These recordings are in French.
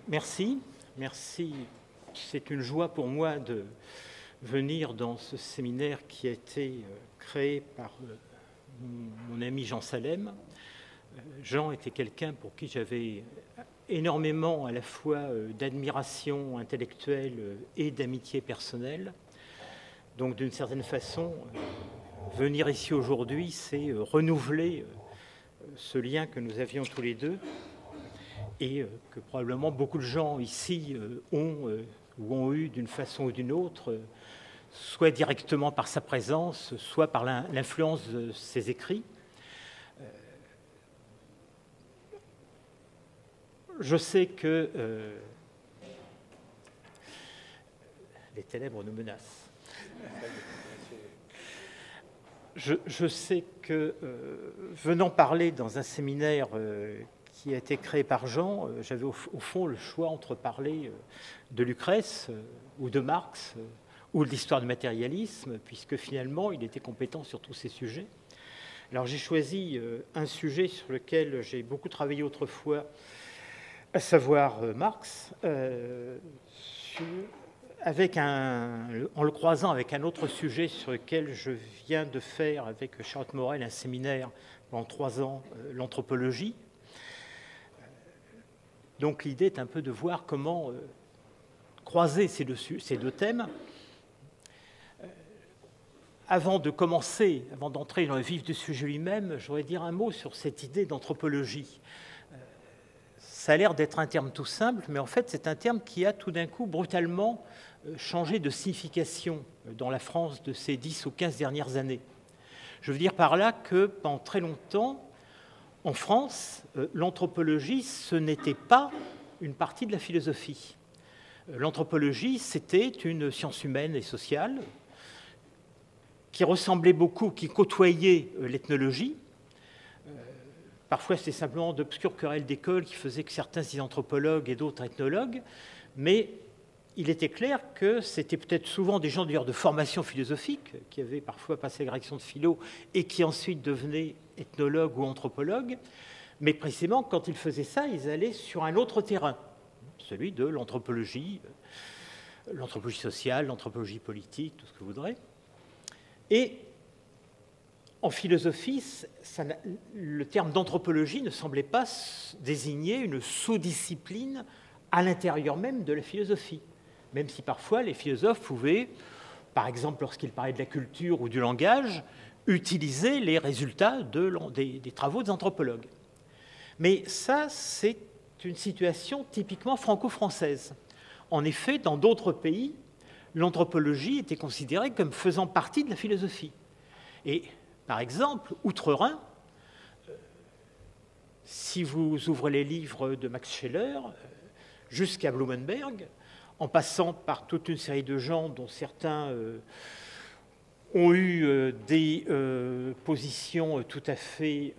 Merci, merci. C'est une joie pour moi de venir dans ce séminaire qui a été créé par mon ami Jean Salem. Jean était quelqu'un pour qui j'avais énormément à la fois d'admiration intellectuelle et d'amitié personnelle. Donc d'une certaine façon, venir ici aujourd'hui, c'est renouveler ce lien que nous avions tous les deux et que probablement beaucoup de gens ici ont eu d'une façon ou d'une autre, soit directement par sa présence, soit par l'influence de ses écrits. Je sais que les ténèbres nous menacent. Je sais que, venant parler dans un séminaire qui a été créé par Jean, j'avais au fond le choix entre parler de Lucrèce ou de Marx ou de l'histoire du matérialisme, puisque finalement il était compétent sur tous ces sujets. Alors j'ai choisi un sujet sur lequel j'ai beaucoup travaillé autrefois, à savoir Marx, en le croisant avec un autre sujet sur lequel je viens de faire avec Charlotte Morel un séminaire pendant 3 ans, l'anthropologie. Donc l'idée est un peu de voir comment croiser ces deux thèmes. Avant d'entrer dans le vif du sujet lui-même, je voudrais dire un mot sur cette idée d'anthropologie. Ça a l'air d'être un terme tout simple, mais en fait c'est un terme qui a tout d'un coup brutalement changé de signification dans la France de ces 10 ou 15 dernières années. Je veux dire par là que pendant très longtemps, en France, l'anthropologie, ce n'était pas une partie de la philosophie. L'anthropologie, c'était une science humaine et sociale qui ressemblait beaucoup, qui côtoyait l'ethnologie. Parfois, c'était simplement d'obscures querelles d'école qui faisaient que certains étaient anthropologues et d'autres ethnologues, mais il était clair que c'était peut-être souvent des gens d'ailleurs de formation philosophique, qui avaient parfois passé la direction de philo et qui ensuite devenaient ethnologues ou anthropologues, mais précisément, quand ils faisaient ça, ils allaient sur un autre terrain, celui de l'anthropologie sociale, l'anthropologie politique, tout ce que vous voudrez. Et en philosophie, le terme d'anthropologie ne semblait pas désigner une sous-discipline à l'intérieur même de la philosophie, même si parfois les philosophes pouvaient, par exemple lorsqu'ils parlaient de la culture ou du langage, utiliser les résultats des travaux des anthropologues. Mais ça, c'est une situation typiquement franco-française. En effet, dans d'autres pays, l'anthropologie était considérée comme faisant partie de la philosophie. Et par exemple, outre-Rhin, si vous ouvrez les livres de Max Scheler, jusqu'à Blumenberg, en passant par toute une série de gens dont certains ont eu des positions tout à fait,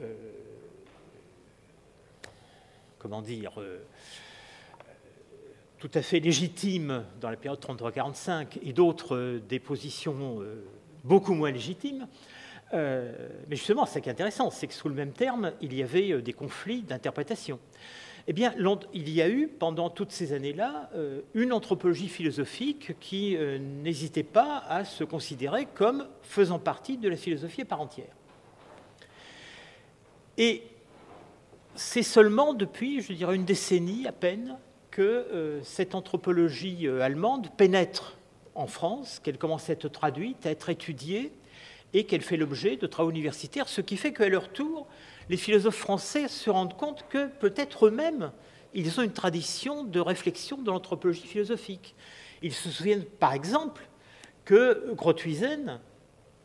tout à fait légitimes dans la période 33-45 et d'autres des positions beaucoup moins légitimes. Mais justement, ce qui est intéressant, c'est que sous le même terme, il y avait des conflits d'interprétation. Eh bien, il y a eu, pendant toutes ces années-là, une anthropologie philosophique qui n'hésitait pas à se considérer comme faisant partie de la philosophie à part entière. Et c'est seulement depuis, je dirais, une décennie à peine, que cette anthropologie allemande pénètre en France, qu'elle commence à être traduite, à être étudiée, et qu'elle fait l'objet de travaux universitaires, ce qui fait qu'à leur tour, les philosophes français se rendent compte que peut-être eux-mêmes, ils ont une tradition de réflexion de l'anthropologie philosophique. Ils se souviennent, par exemple, que Grothuizen,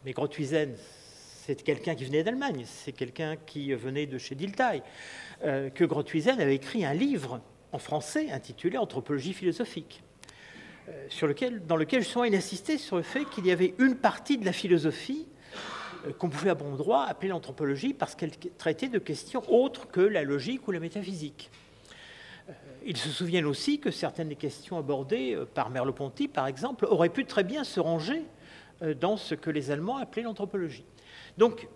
mais Grothuizen, c'est quelqu'un qui venait d'Allemagne, c'est quelqu'un qui venait de chez Dilthey, que Grothuizen avait écrit un livre en français intitulé « Anthropologie philosophique ». Dans lequel justement il insistait sur le fait qu'il y avait une partie de la philosophie qu'on pouvait à bon droit appeler l'anthropologie parce qu'elle traitait de questions autres que la logique ou la métaphysique. Ils se souviennent aussi que certaines des questions abordées par Merleau-Ponty, par exemple, auraient pu très bien se ranger dans ce que les Allemands appelaient l'anthropologie. Donc,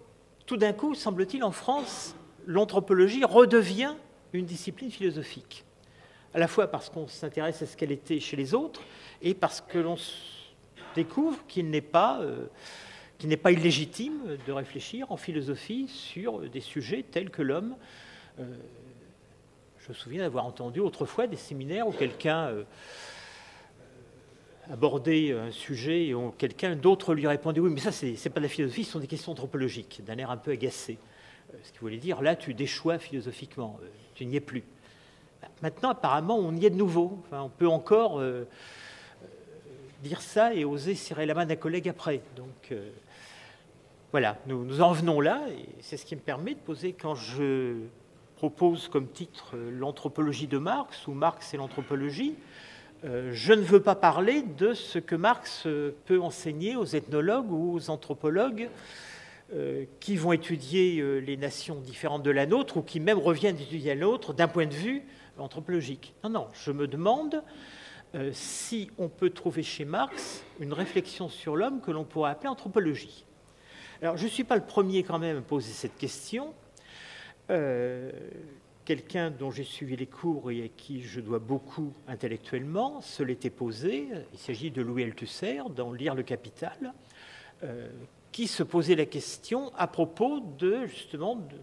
tout d'un coup, semble-t-il, en France, l'anthropologie redevient une discipline philosophique. à la fois parce qu'on s'intéresse à ce qu'elle était chez les autres, et parce que l'on découvre qu'il n'est pas illégitime de réfléchir en philosophie sur des sujets tels que l'homme. Je me souviens d'avoir entendu autrefois des séminaires où quelqu'un abordait un sujet et où quelqu'un d'autre lui répondait « Oui, mais ça, c'est pas de la philosophie, ce sont des questions anthropologiques », d'un air un peu agacé. Ce qui voulait dire « Là, tu déchois philosophiquement, tu n'y es plus ». Maintenant, apparemment, on y est de nouveau. Enfin, on peut encore dire ça et oser serrer la main d'un collègue après. Donc, voilà, nous en venons là, et c'est ce qui me permet de poser, quand je propose comme titre l'anthropologie de Marx, ou Marx et l'anthropologie, je ne veux pas parler de ce que Marx peut enseigner aux ethnologues ou aux anthropologues qui vont étudier les nations différentes de la nôtre, ou qui même reviennent d'étudier la nôtre d'un point de vue anthropologique. Non, non, je me demande si on peut trouver chez Marx une réflexion sur l'homme que l'on pourrait appeler anthropologie. Alors, je ne suis pas le premier quand même à poser cette question. Quelqu'un dont j'ai suivi les cours et à qui je dois beaucoup intellectuellement se l'était posé. Il s'agit de Louis Althusser dans Lire le Capital, qui se posait la question à propos de, justement, de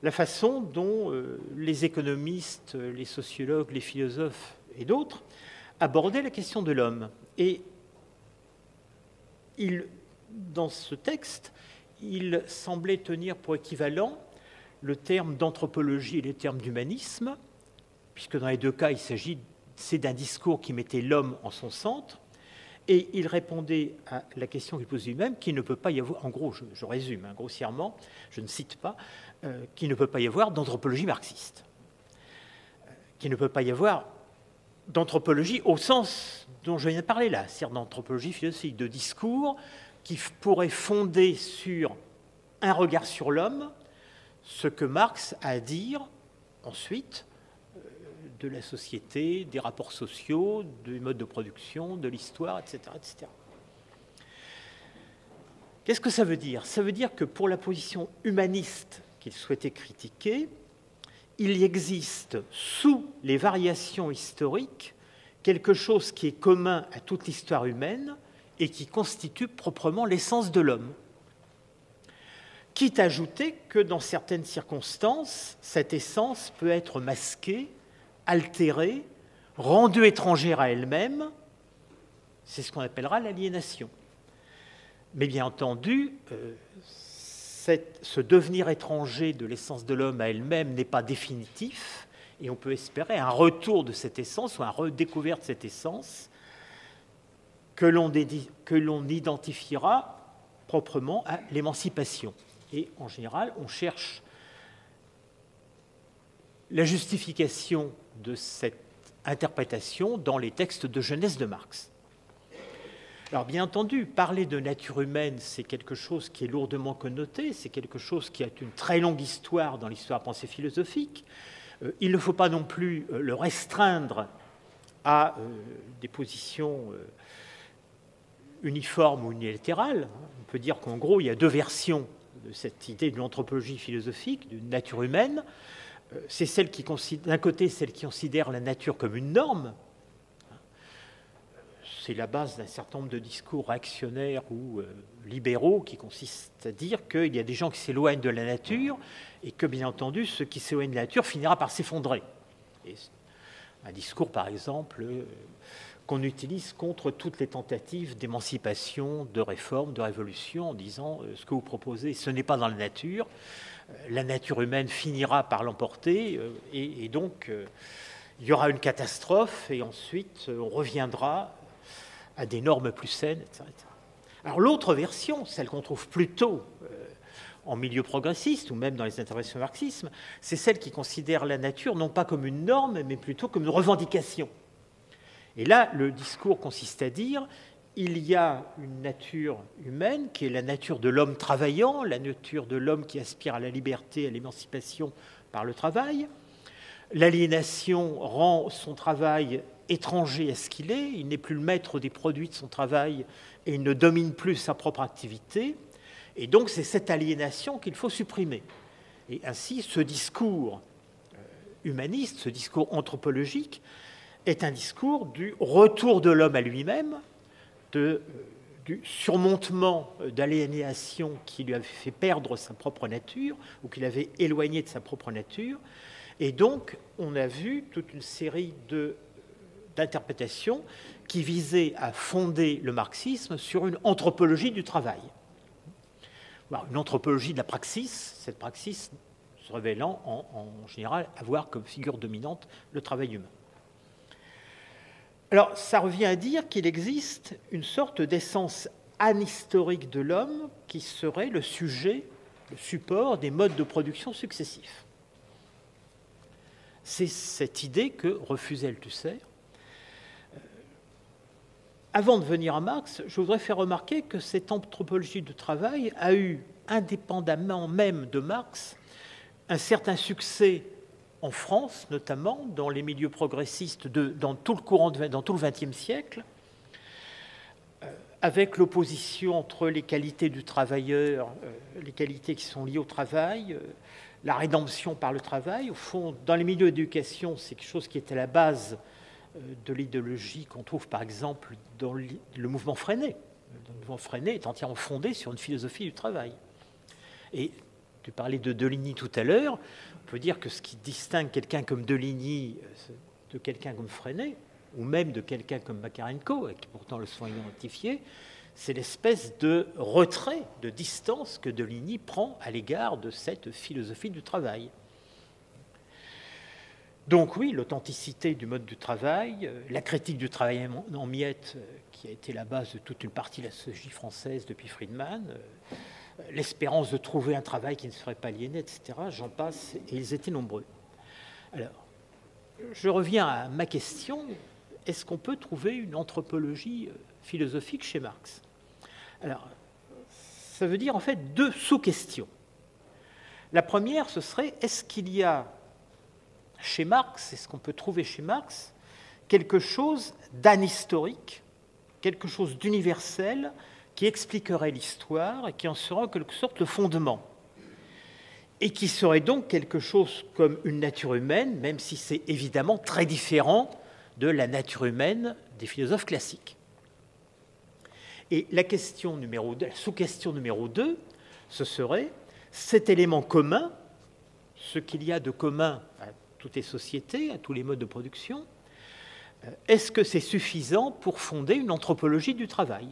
la façon dont les économistes, les sociologues, les philosophes et d'autres abordaient la question de l'homme. Et dans ce texte, il semblait tenir pour équivalent le terme d'anthropologie et le terme d'humanisme, puisque dans les deux cas, c'est d'un discours qui mettait l'homme en son centre, et il répondait à la question qu'il posait lui-même, qu'il ne peut pas y avoir, en gros, je résume grossièrement, je ne cite pas, qu'il ne peut pas y avoir d'anthropologie marxiste, qu'il ne peut pas y avoir d'anthropologie au sens dont je viens de parler là, c'est-à-dire d'anthropologie philosophique, de discours qui pourrait fonder sur un regard sur l'homme, ce que Marx a à dire ensuite de la société, des rapports sociaux, des modes de production, de l'histoire, etc., etc. Qu'est-ce que ça veut dire? Ça veut dire que pour la position humaniste qu'il souhaitait critiquer, il y existe sous les variations historiques quelque chose qui est commun à toute l'histoire humaine et qui constitue proprement l'essence de l'homme. Quitte à ajouter que dans certaines circonstances, cette essence peut être masquée, altérée, rendue étrangère à elle-même. C'est ce qu'on appellera l'aliénation. Mais bien entendu, ce devenir étranger de l'essence de l'homme à elle-même n'est pas définitif, et on peut espérer un retour de cette essence ou un redécouvert de cette essence que l'on identifiera proprement à l'émancipation. Et en général, on cherche la justification de cette interprétation dans les textes de jeunesse de Marx. Alors bien entendu, parler de nature humaine, c'est quelque chose qui est lourdement connoté, c'est quelque chose qui a une très longue histoire dans l'histoire de la pensée philosophique. Il ne faut pas non plus le restreindre à des positions uniformes ou unilatérales. On peut dire qu'en gros, il y a deux versions de cette idée de l'anthropologie philosophique, d'une nature humaine. C'est celle qui d'un côté, celle qui considère la nature comme une norme. C'est la base d'un certain nombre de discours réactionnaires ou libéraux qui consistent à dire qu'il y a des gens qui s'éloignent de la nature et que, bien entendu, ce qui s'éloigne de la nature finira par s'effondrer. Et un discours, par exemple, qu'on utilise contre toutes les tentatives d'émancipation, de réforme, de révolution, en disant ce que vous proposez, ce n'est pas dans la nature humaine finira par l'emporter, et donc il y aura une catastrophe, et ensuite on reviendra à des normes plus saines, etc. Alors l'autre version, celle qu'on trouve plutôt en milieu progressiste, ou même dans les interventions marxisme, c'est celle qui considère la nature non pas comme une norme, mais plutôt comme une revendication. Et là, le discours consiste à dire il y a une nature humaine qui est la nature de l'homme travaillant, la nature de l'homme qui aspire à la liberté, à l'émancipation par le travail. L'aliénation rend son travail étranger à ce qu'il est, il n'est plus le maître des produits de son travail et il ne domine plus sa propre activité. Et donc c'est cette aliénation qu'il faut supprimer. Et ainsi, ce discours humaniste, ce discours anthropologique, est un discours du retour de l'homme à lui-même, du surmontement d'aliénation qui lui avait fait perdre sa propre nature ou qui l'avait éloigné de sa propre nature. Et donc, on a vu toute une série d'interprétations qui visaient à fonder le marxisme sur une anthropologie du travail. Alors, une anthropologie de la praxis, cette praxis se révélant en général avoir comme figure dominante le travail humain. Alors, ça revient à dire qu'il existe une sorte d'essence anhistorique de l'homme qui serait le sujet, le support des modes de production successifs. C'est cette idée que refusait Althusser. Avant de venir à Marx, je voudrais faire remarquer que cette anthropologie du travail a eu, indépendamment même de Marx, un certain succès en France, notamment dans les milieux progressistes, dans tout le XXe siècle, avec l'opposition entre les qualités du travailleur, les qualités qui sont liées au travail, la rédemption par le travail. Au fond, dans les milieux d'éducation, c'est quelque chose qui est à la base de l'idéologie qu'on trouve, par exemple, dans le mouvement Freinet. Le mouvement Freinet est entièrement fondé sur une philosophie du travail. Et tu parlais de Deligny tout à l'heure. On peut dire que ce qui distingue quelqu'un comme Deligny de quelqu'un comme Freinet, ou même de quelqu'un comme Makarenko, qui pourtant le sont identifiés, c'est l'espèce de retrait, de distance que Deligny prend à l'égard de cette philosophie du travail. Donc oui, l'authenticité du mode du travail, la critique du travail en miettes, qui a été la base de toute une partie de la sociologie française depuis Friedman, l'espérance de trouver un travail qui ne serait pas aliéné, etc., j'en passe, et ils étaient nombreux. Alors, je reviens à ma question, est-ce qu'on peut trouver une anthropologie philosophique chez Marx? Alors, ça veut dire en fait deux sous-questions. La première, ce serait, est-ce qu'il y a chez Marx, est-ce qu'on peut trouver chez Marx quelque chose d'anhistorique, quelque chose d'universel qui expliquerait l'histoire et qui en serait en quelque sorte le fondement, et qui serait donc quelque chose comme une nature humaine, même si c'est évidemment très différent de la nature humaine des philosophes classiques. Et la question numéro 2, la sous-question numéro 2, ce serait cet élément commun, ce qu'il y a de commun à toutes les sociétés, à tous les modes de production, est-ce que c'est suffisant pour fonder une anthropologie du travail?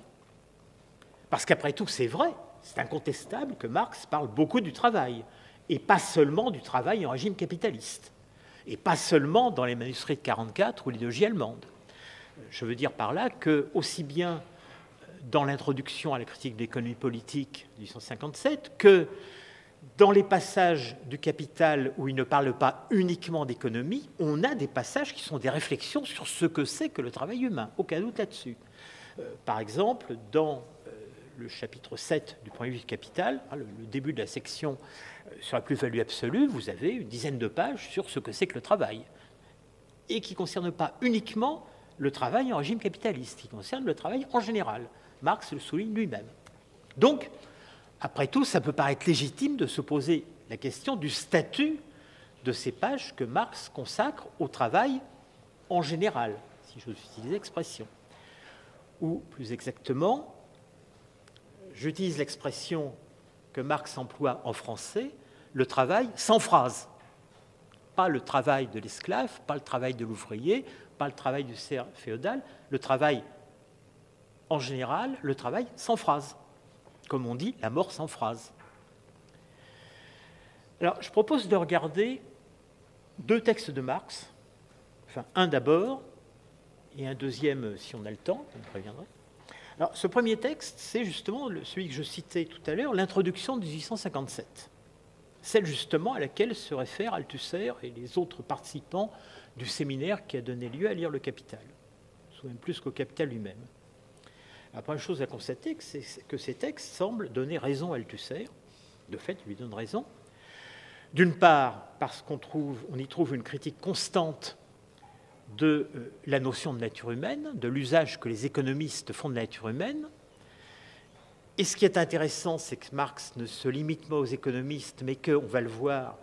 Parce qu'après tout, c'est vrai, c'est incontestable que Marx parle beaucoup du travail, et pas seulement du travail en régime capitaliste, et pas seulement dans les manuscrits de 1944 ou l'idéologie allemande. Je veux dire par là que, aussi bien dans l'introduction à la critique de l'économie politique de 1857, que dans les passages du Capital où il ne parle pas uniquement d'économie, on a des passages qui sont des réflexions sur ce que c'est que le travail humain, aucun doute là-dessus. Par exemple, dans le chapitre 7 du point de vue du Capital, le début de la section sur la plus-value absolue, vous avez une dizaine de pages sur ce que c'est que le travail, et qui ne concerne pas uniquement le travail en régime capitaliste, qui concerne le travail en général. Marx le souligne lui-même. Donc, après tout, ça peut paraître légitime de se poser la question du statut de ces pages que Marx consacre au travail en général, si j'ose utiliser l'expression. Ou, plus exactement, j'utilise l'expression que Marx emploie en français, le travail sans phrase. Pas le travail de l'esclave, pas le travail de l'ouvrier, pas le travail du serf féodal, le travail en général, le travail sans phrase. Comme on dit, la mort sans phrase. Alors, je propose de regarder deux textes de Marx, enfin un d'abord, et un deuxième si on a le temps, je me préviendrai. Alors, ce premier texte, c'est justement celui que je citais tout à l'heure, l'introduction de 1857. Celle justement à laquelle se réfèrent Althusser et les autres participants du séminaire qui a donné lieu à lire le Capital, même plus qu'au Capital lui-même. La première chose à constater, c'est que ces textes semblent donner raison à Althusser, de fait, lui donnent raison. D'une part, parce qu'on y trouve une critique constante de la notion de nature humaine, de l'usage que les économistes font de la nature humaine. Et ce qui est intéressant, c'est que Marx ne se limite pas aux économistes, mais qu'on va le voir,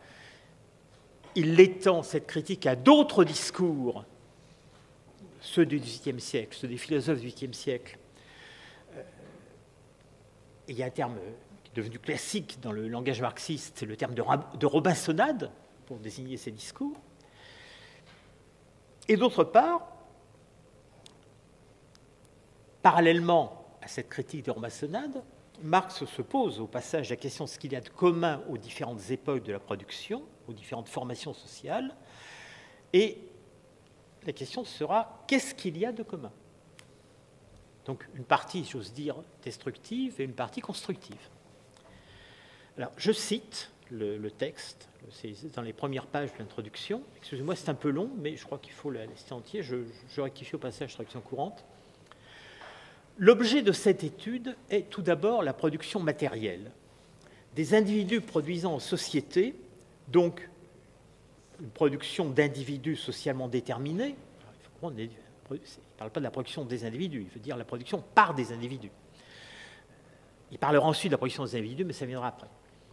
il l'étend, cette critique, à d'autres discours, ceux du XVIIIe siècle, ceux des philosophes du XVIIIe siècle. Il y a un terme qui est devenu classique dans le langage marxiste, c'est le terme de robinsonade, pour désigner ces discours. Et d'autre part, parallèlement à cette critique de robinsonade, Marx se pose au passage la question de ce qu'il y a de commun aux différentes époques de la production, aux différentes formations sociales, et la question sera qu'est-ce qu'il y a de commun? Donc une partie, j'ose dire, destructive et une partie constructive. Alors, je cite le texte, c'est dans les premières pages de l'introduction. Excusez-moi, c'est un peu long, mais je crois qu'il faut le laisser entier. Je rectifie au passage traduction courante. L'objet de cette étude est tout d'abord la production matérielle des individus produisant en société, donc une production d'individus socialement déterminés. Il ne parle pas de la production des individus, il veut dire la production par des individus. Il parlera ensuite de la production des individus, mais ça viendra après.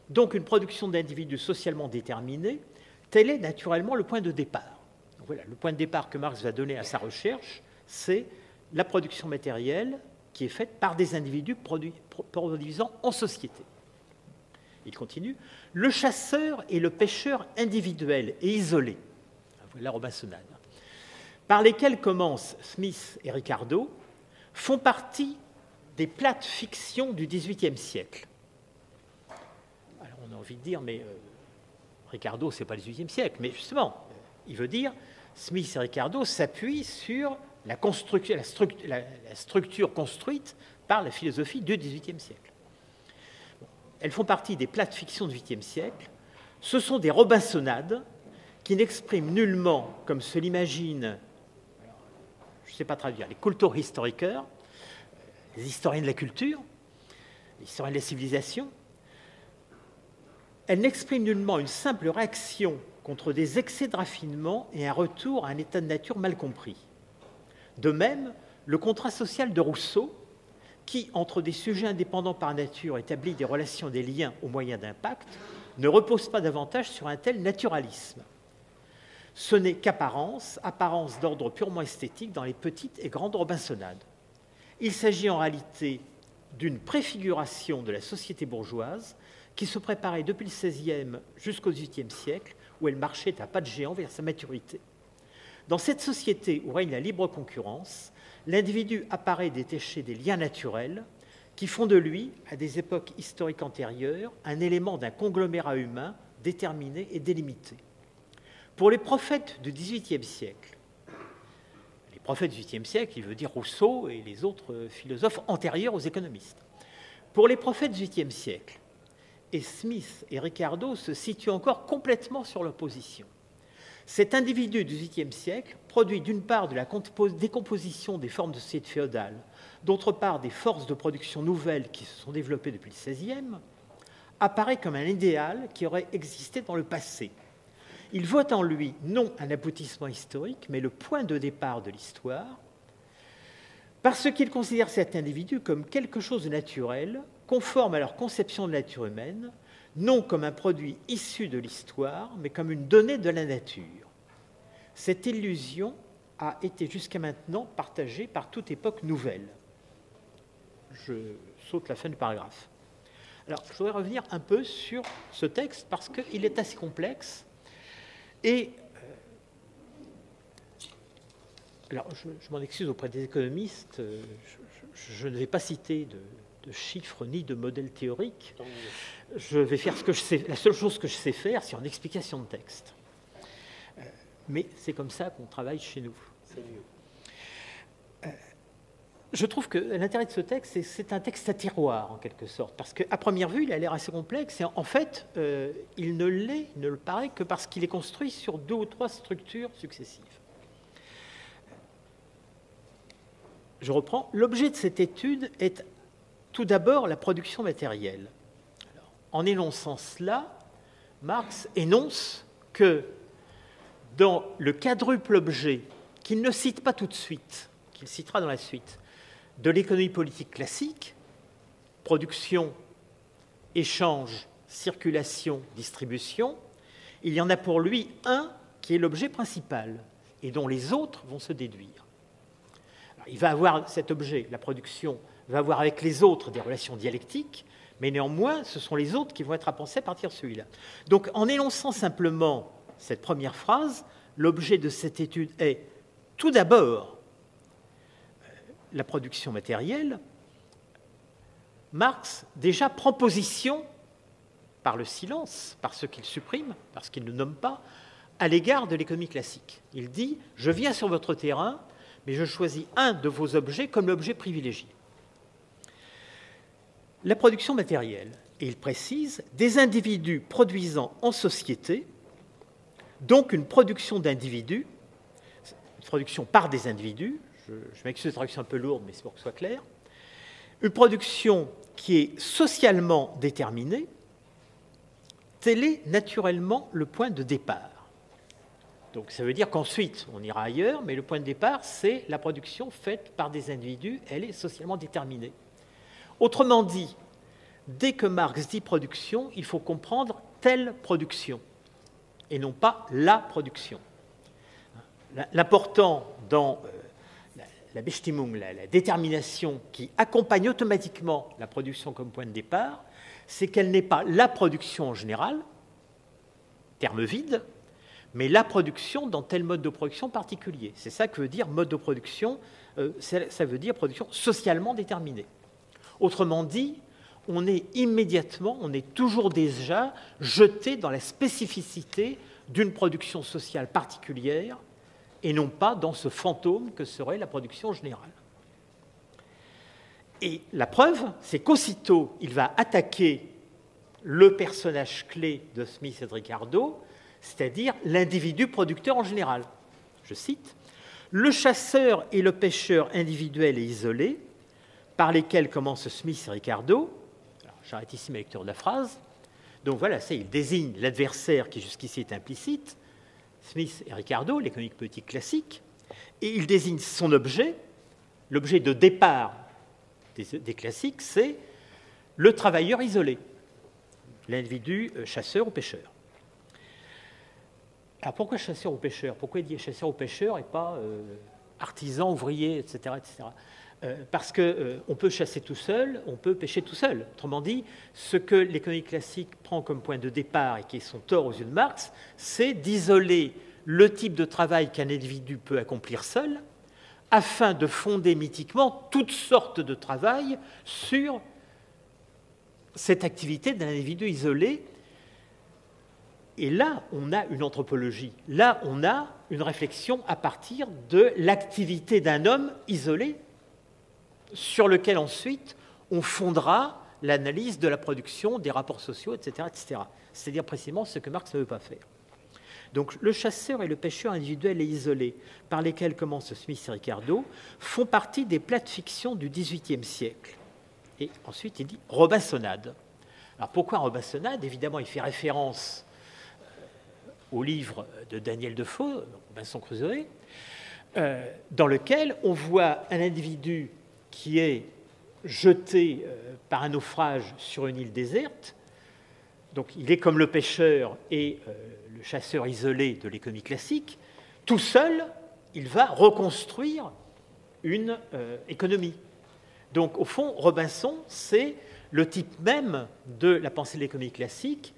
Donc une production d'individus socialement déterminés, tel est naturellement le point de départ. Donc voilà, le point de départ que Marx va donner à sa recherche, c'est la production matérielle qui est faite par des individus produisant en société. Il continue. Le chasseur et le pêcheur individuel et isolé, voilà Robinsonade, par lesquels commencent Smith et Ricardo, font partie des plates fictions du XVIIIe siècle. Alors on a envie de dire, mais Ricardo, ce n'est pas le XVIIIe siècle, mais justement, il veut dire, Smith et Ricardo s'appuient sur la structure construite par la philosophie du XVIIIe siècle. Bon, elles font partie des plates fictions du XVIIIe siècle. Ce sont des robinsonades qui n'expriment nullement, comme se l'imaginent, je ne sais pas traduire, les Kulturhistoriker, les historiens de la culture, les historiens de la civilisation. Elles n'expriment nullement une simple réaction contre des excès de raffinement et un retour à un état de nature mal compris. De même, le contrat social de Rousseau, qui, entre des sujets indépendants par nature, établit des relations, des liens au moyen d'impact, ne repose pas davantage sur un tel naturalisme. Ce n'est qu'apparence, apparence d'ordre purement esthétique dans les petites et grandes robinsonades. Il s'agit en réalité d'une préfiguration de la société bourgeoise qui se préparait depuis le XVIe jusqu'au XVIIIe siècle, où elle marchait à pas de géant vers sa maturité. Dans cette société où règne la libre concurrence, l'individu apparaît détaché des liens naturels qui font de lui, à des époques historiques antérieures, un élément d'un conglomérat humain déterminé et délimité. Pour les prophètes du XVIIIe siècle, les prophètes du XVIIIe siècle, il veut dire Rousseau et les autres philosophes antérieurs aux économistes. Pour les prophètes du XVIIIe siècle, et Smith et Ricardo se situent encore complètement sur l'opposition. Cet individu du XVIIIe siècle produit d'une part de la décomposition des formes de société féodale, d'autre part des forces de production nouvelles qui se sont développées depuis le XVIe, apparaît comme un idéal qui aurait existé dans le passé. Il voit en lui non un aboutissement historique, mais le point de départ de l'histoire, parce qu'il considère cet individu comme quelque chose de naturel, conforme à leur conception de la nature humaine, non comme un produit issu de l'histoire, mais comme une donnée de la nature. Cette illusion a été jusqu'à maintenant partagée par toute époque nouvelle. Je saute la fin du paragraphe. Alors, je voudrais revenir un peu sur ce texte parce qu'il est assez complexe. Et, alors, je m'en excuse auprès des économistes, je ne vais pas citer de chiffres ni de modèles théoriques. Je vais faire ce que je sais, la seule chose que je sais faire, c'est en explication de texte. Mais c'est comme ça qu'on travaille chez nous. C'est mieux. Je trouve que l'intérêt de ce texte, c'est un texte à tiroir, en quelque sorte, parce qu'à première vue, il a l'air assez complexe, et en fait, il ne le paraît que parce qu'il est construit sur 2 ou 3 structures successives. Je reprends. L'objet de cette étude est tout d'abord la production matérielle. Alors, en énonçant cela, Marx énonce que dans le quadruple objet, qu'il ne cite pas tout de suite, qu'il citera dans la suite, de l'économie politique classique, production, échange, circulation, distribution, il y en a pour lui un qui est l'objet principal et dont les autres vont se déduire. Alors, il va avoir cet objet, la production, va avoir avec les autres des relations dialectiques, mais néanmoins, ce sont les autres qui vont être à penser à partir de celui-là. Donc, en énonçant simplement cette première phrase, l'objet de cette étude est tout d'abord la production matérielle. Marx déjà prend position par le silence, par ce qu'il supprime, par ce qu'il ne nomme pas, à l'égard de l'économie classique. Il dit « Je viens sur votre terrain, mais je choisis un de vos objets comme l'objet privilégié. » La production matérielle, et il précise, des individus produisant en société, donc une production d'individus, une production par des individus, je m'excuse de traduction un peu lourde, mais c'est pour que ce soit clair, une production qui est socialement déterminée, tel est naturellement le point de départ. Donc ça veut dire qu'ensuite, on ira ailleurs, mais le point de départ, c'est la production faite par des individus, elle est socialement déterminée. Autrement dit, dès que Marx dit production, il faut comprendre telle production, et non pas la production. L'important dans la Bestimmung, la détermination qui accompagne automatiquement la production comme point de départ, c'est qu'elle n'est pas la production en général, terme vide, mais la production dans tel mode de production particulier. C'est ça que veut dire mode de production, ça veut dire production socialement déterminée. Autrement dit, on est immédiatement, on est toujours déjà jeté dans la spécificité d'une production sociale particulière et non pas dans ce fantôme que serait la production générale. Et la preuve, c'est qu'aussitôt, il va attaquer le personnage clé de Smith et de Ricardo, c'est-à-dire l'individu producteur en général. Je cite, « Le chasseur et le pêcheur individuel et isolé, par lesquels commencent Smith et Ricardo », j'arrête ici ma lecture de la phrase, donc voilà, il désigne l'adversaire qui jusqu'ici est implicite, Smith et Ricardo, l'économique politique classique, et il désigne son objet, l'objet de départ des classiques, c'est le travailleur isolé, l'individu chasseur ou pêcheur. Alors pourquoi chasseur ou pêcheur? Pourquoi il dit chasseur ou pêcheur et pas artisan, ouvrier, etc. etc. Parce qu'on peut chasser tout seul, on peut pêcher tout seul. Autrement dit, ce que l'économie classique prend comme point de départ et qui est son tort aux yeux de Marx, c'est d'isoler le type de travail qu'un individu peut accomplir seul, afin de fonder mythiquement toutes sortes de travail sur cette activité d'un individu isolé. Et là, on a une anthropologie. Là, on a une réflexion à partir de l'activité d'un homme isolé, sur lequel ensuite on fondera l'analyse de la production, des rapports sociaux, etc. etc. C'est-à-dire précisément ce que Marx ne veut pas faire. Donc le chasseur et le pêcheur individuel et isolé, par lesquels commencent Smith et Ricardo, font partie des plates fictions du XVIIIe siècle. Et ensuite, il dit « Robinsonade ». Alors pourquoi Robinsonade? Évidemment, il fait référence au livre de Daniel Defoe, Robinson Crusoe, dans lequel on voit un individu qui est jeté par un naufrage sur une île déserte. Donc il est comme le pêcheur et le chasseur isolé de l'économie classique. Tout seul, il va reconstruire une économie. Donc au fond, Robinson, c'est le type même de la pensée de l'économie classique.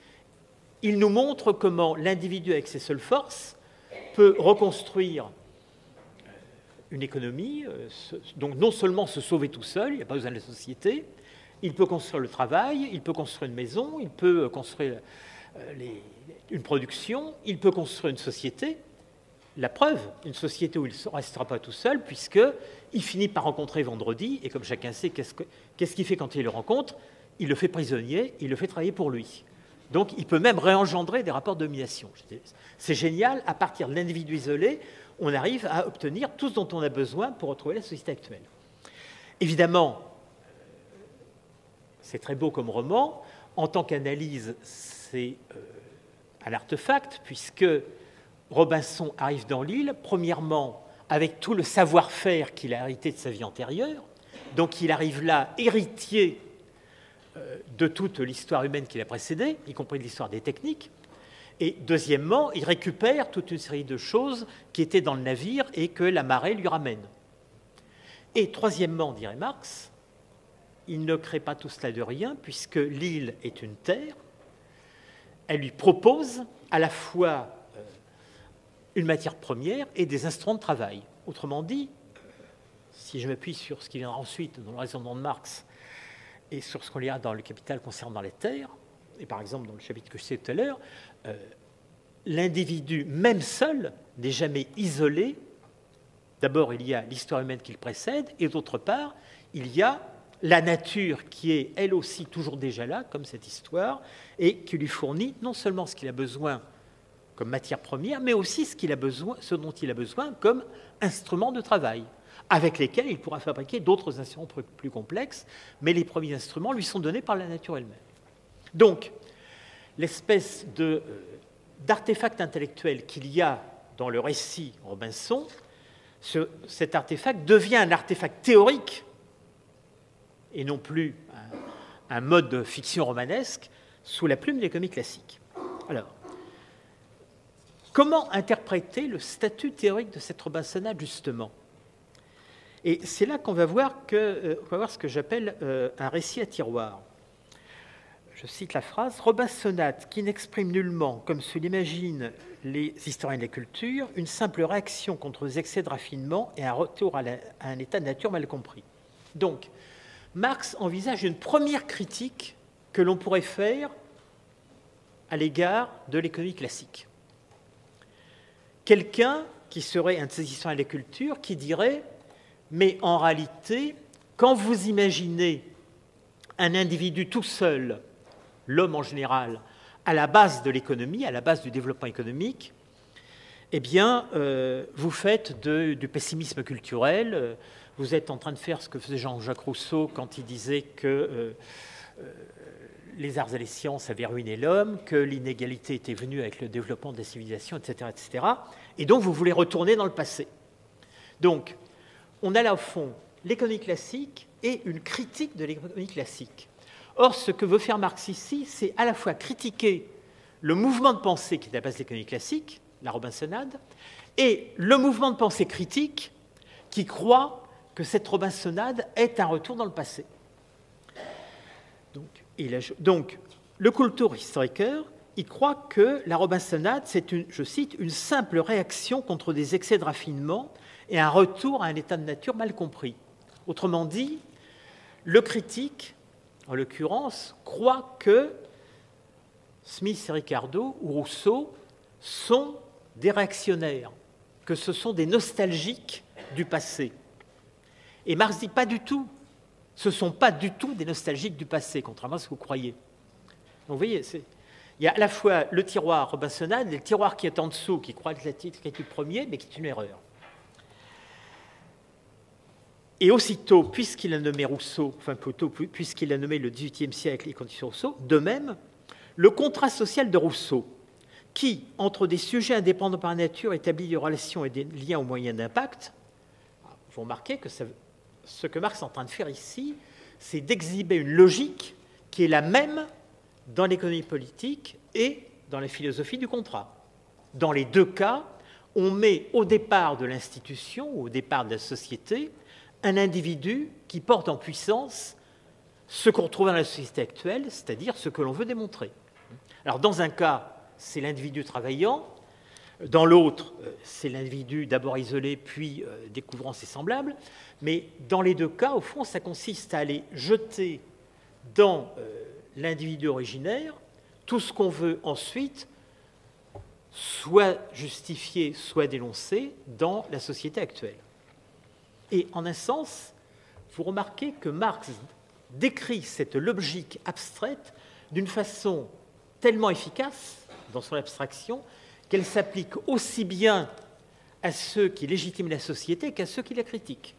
Il nous montre comment l'individu, avec ses seules forces, peut reconstruire une économie, donc non seulement se sauver tout seul, il n'y a pas besoin de la société, il peut construire le travail, il peut construire une maison, il peut construire une production, il peut construire une société. La preuve, une société où il ne restera pas tout seul, puisqu'il finit par rencontrer Vendredi, et comme chacun sait, qu'est-ce qu'il fait quand il le rencontre? Il le fait prisonnier, il le fait travailler pour lui. Donc il peut même réengendrer des rapports de domination. C'est génial, à partir de l'individu isolé, on arrive à obtenir tout ce dont on a besoin pour retrouver la société actuelle. Évidemment, c'est très beau comme roman. En tant qu'analyse, c'est un artefact, puisque Robinson arrive dans l'île, premièrement, avec tout le savoir-faire qu'il a hérité de sa vie antérieure. Donc il arrive là, héritier de toute l'histoire humaine qui l'a précédée, y compris de l'histoire des techniques. Et deuxièmement, il récupère toute une série de choses qui étaient dans le navire et que la marée lui ramène. Et troisièmement, dirait Marx, il ne crée pas tout cela de rien, puisque l'île est une terre. Elle lui propose à la fois une matière première et des instruments de travail. Autrement dit, si je m'appuie sur ce qui viendra ensuite dans le raisonnement de Marx et sur ce qu'on lira dans le Capital concernant les terres, et par exemple dans le chapitre que je citais tout à l'heure, l'individu, même seul, n'est jamais isolé. D'abord, il y a l'histoire humaine qui le précède, et d'autre part, il y a la nature qui est, elle aussi, toujours déjà là, comme cette histoire, et qui lui fournit non seulement ce qu'il a besoin comme matière première, mais aussi ce dont il a besoin comme instrument de travail, avec lesquels il pourra fabriquer d'autres instruments plus complexes, mais les premiers instruments lui sont donnés par la nature elle-même. Donc, l'espèce d'artefact intellectuel qu'il y a dans le récit Robinson, cet artefact devient un artefact théorique et non plus un mode de fiction romanesque sous la plume de l'économie classique. Alors, comment interpréter le statut théorique de cette Robinsonade, justement? Et c'est là qu'on va voir ce que j'appelle un récit à tiroir. Je cite la phrase « Robinsonade qui n'exprime nullement, comme se l'imaginent les historiens de la culture, une simple réaction contre les excès de raffinement et un retour à un état de nature mal compris. » Donc, Marx envisage une première critique que l'on pourrait faire à l'égard de l'économie classique. Quelqu'un qui serait un de ces historiens de la culture qui dirait « Mais en réalité, quand vous imaginez un individu tout seul, l'homme en général, à la base de l'économie, à la base du développement économique, eh bien, vous faites du pessimisme culturel, vous êtes en train de faire ce que faisait Jean-Jacques Rousseau quand il disait que les arts et les sciences avaient ruiné l'homme, que l'inégalité était venue avec le développement des civilisations, etc., etc. Et donc, vous voulez retourner dans le passé. Donc, on a là, au fond, l'économie classique et une critique de l'économie classique. Or, ce que veut faire Marx ici, c'est à la fois critiquer le mouvement de pensée qui est à la base de l'économie classique, la Robinsonade, et le mouvement de pensée critique qui croit que cette Robinsonade est un retour dans le passé. Donc le Kulturhistoriker, il croit que la Robinsonade, c'est, je cite, une simple réaction contre des excès de raffinement et un retour à un état de nature mal compris. Autrement dit, le critique, en l'occurrence, croit que Smith et Ricardo ou Rousseau sont des réactionnaires, que ce sont des nostalgiques du passé. Et Marx dit pas du tout. Ce ne sont pas du tout des nostalgiques du passé, contrairement à ce que vous croyez. Donc vous voyez, il y a à la fois le tiroir Robinsonade et le tiroir qui est en dessous, qui croit que c'est le premier, mais qui est une erreur. Et aussitôt, puisqu'il a nommé Rousseau, enfin plutôt puisqu'il a nommé le XVIIIe siècle les conditions Rousseau, de même, le contrat social de Rousseau, qui, entre des sujets indépendants par nature, établit des relations et des liens aux moyens d'impact, vous remarquez que ce que Marx est en train de faire ici, c'est d'exhiber une logique qui est la même dans l'économie politique et dans la philosophie du contrat. Dans les deux cas, on met au départ de l'institution, au départ de la société, un individu qui porte en puissance ce qu'on retrouve dans la société actuelle, c'est-à-dire ce que l'on veut démontrer. Alors dans un cas, c'est l'individu travaillant, dans l'autre, c'est l'individu d'abord isolé, puis découvrant ses semblables, mais dans les deux cas, au fond, ça consiste à aller jeter dans l'individu originaire tout ce qu'on veut ensuite soit justifier, soit dénoncer dans la société actuelle. Et en un sens, vous remarquez que Marx décrit cette logique abstraite d'une façon tellement efficace dans son abstraction qu'elle s'applique aussi bien à ceux qui légitiment la société qu'à ceux qui la critiquent.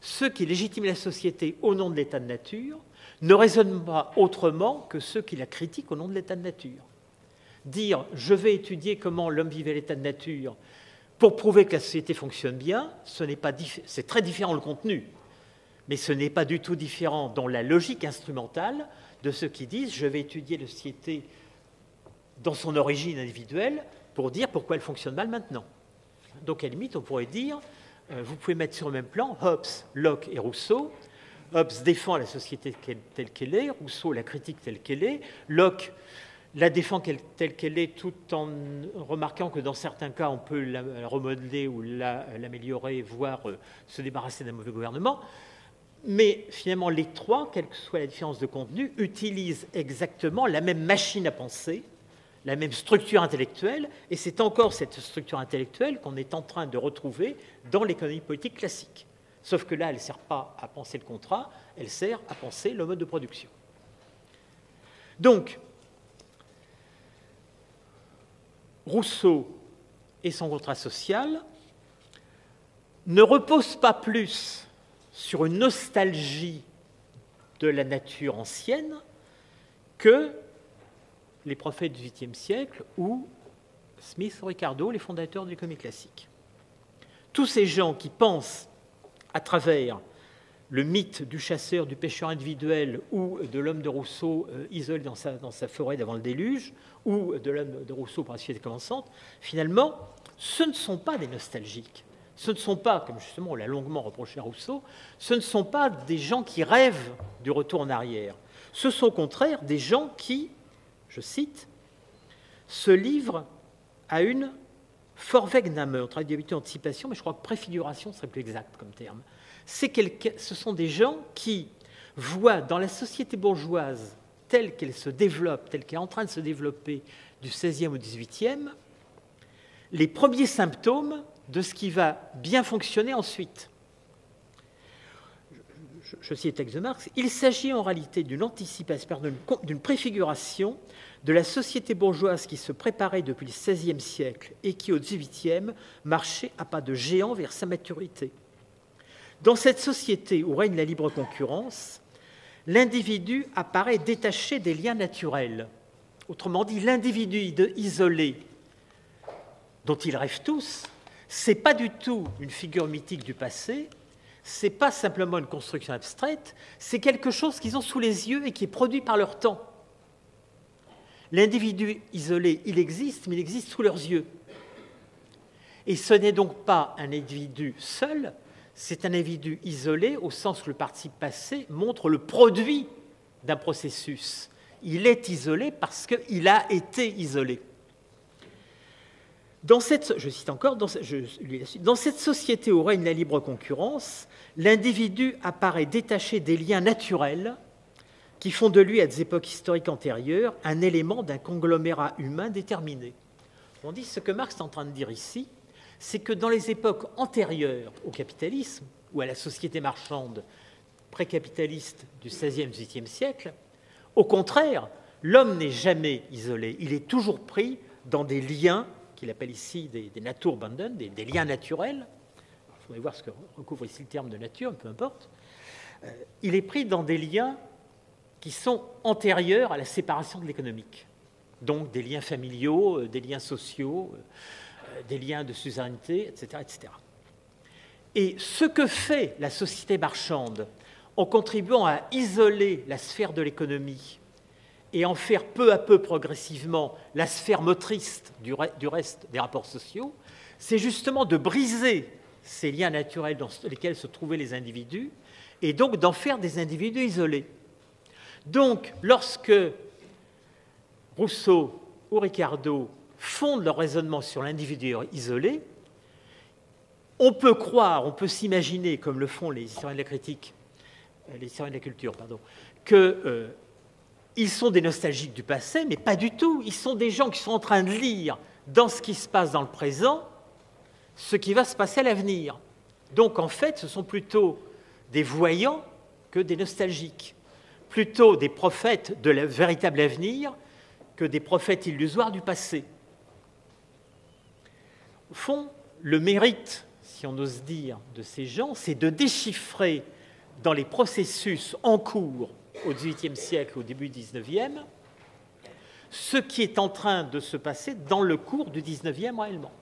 Ceux qui légitiment la société au nom de l'état de nature ne raisonnent pas autrement que ceux qui la critiquent au nom de l'état de nature. Dire « je vais étudier comment l'homme vivait à l'état de nature » pour prouver que la société fonctionne bien, c'est très différent le contenu, mais ce n'est pas du tout différent dans la logique instrumentale de ceux qui disent « je vais étudier la société dans son origine individuelle pour dire pourquoi elle fonctionne mal maintenant. Donc, à la limite, on pourrait dire, vous pouvez mettre sur le même plan Hobbes, Locke et Rousseau. Hobbes défend la société telle qu'elle est, Rousseau la critique telle qu'elle est, Locke la défend telle qu'elle est, tout en remarquant que dans certains cas, on peut la remodeler ou l'améliorer, voire se débarrasser d'un mauvais gouvernement. Mais finalement, les trois, quelle que soit la différence de contenu, utilisent exactement la même machine à penser, la même structure intellectuelle, et c'est encore cette structure intellectuelle qu'on est en train de retrouver dans l'économie politique classique. Sauf que là, elle ne sert pas à penser le contrat, elle sert à penser le mode de production. Donc, Rousseau et son contrat social ne reposent pas plus sur une nostalgie de la nature ancienne que les prophètes du XVIIIe siècle ou Smith ou Ricardo, les fondateurs de l'économie classique. Tous ces gens qui pensent à travers le mythe du chasseur, du pêcheur individuel ou de l'homme de Rousseau isolé dans sa forêt d'avant le déluge, ou de l'homme de Rousseau par la société commençante, finalement, ce ne sont pas des nostalgiques. Ce ne sont pas, comme justement on l'a longuement reproché à Rousseau, ce ne sont pas des gens qui rêvent du retour en arrière. Ce sont au contraire des gens qui, je cite, se livrent à une Vorwegnahme, on traduit d'habitude anticipation, mais je crois que préfiguration serait plus exact comme terme. Ce sont des gens qui voient dans la société bourgeoise telle qu'elle se développe, telle qu'elle est en train de se développer du XVIe au XVIIIe, les premiers symptômes de ce qui va bien fonctionner ensuite. Je cite le texte de Marx, il s'agit en réalité d'une anticipation, d'une préfiguration de la société bourgeoise qui se préparait depuis le XVIe siècle et qui, au XVIIIe, marchait à pas de géant vers sa maturité. Dans cette société où règne la libre concurrence, l'individu apparaît détaché des liens naturels. Autrement dit, l'individu isolé dont ils rêvent tous, ce n'est pas du tout une figure mythique du passé, ce n'est pas simplement une construction abstraite, c'est quelque chose qu'ils ont sous les yeux et qui est produit par leur temps. L'individu isolé, il existe, mais il existe sous leurs yeux. Et ce n'est donc pas un individu seul, c'est un individu isolé au sens où le participe passé montre le produit d'un processus. Il est isolé parce qu'il a été isolé. Je cite encore, dans cette société où règne la libre concurrence, l'individu apparaît détaché des liens naturels qui font de lui, à des époques historiques antérieures, un élément d'un conglomérat humain déterminé. On dit ce que Marx est en train de dire ici, c'est que dans les époques antérieures au capitalisme ou à la société marchande précapitaliste du XVIe, XVIIIe siècle, au contraire, l'homme n'est jamais isolé, il est toujours pris dans des liens qu'il appelle ici des Naturbanden, des liens naturels. Il faudrait voir ce que recouvre ici le terme de nature, peu importe. Il est pris dans des liens qui sont antérieurs à la séparation de l'économique. Donc des liens familiaux, des liens sociaux, des liens de suzeraineté, etc., etc. Et ce que fait la société marchande en contribuant à isoler la sphère de l'économie et en faire peu à peu, progressivement, la sphère motrice du reste des rapports sociaux, c'est justement de briser ces liens naturels dans lesquels se trouvaient les individus et donc d'en faire des individus isolés. Donc, lorsque Rousseau ou Ricardo fondent leur raisonnement sur l'individu isolé, on peut croire, on peut s'imaginer, comme le font les historiens de la critique, les historiens de la culture, pardon, qu'ils sont des nostalgiques du passé, mais pas du tout. Ils sont des gens qui sont en train de lire dans ce qui se passe dans le présent ce qui va se passer à l'avenir. Donc, en fait, ce sont plutôt des voyants que des nostalgiques, plutôt des prophètes de le véritable avenir que des prophètes illusoires du passé. Au fond, le mérite, si on ose dire, de ces gens, c'est de déchiffrer dans les processus en cours au XVIIIe siècle, au début du XIXe, ce qui est en train de se passer dans le cours du XIXe réellement.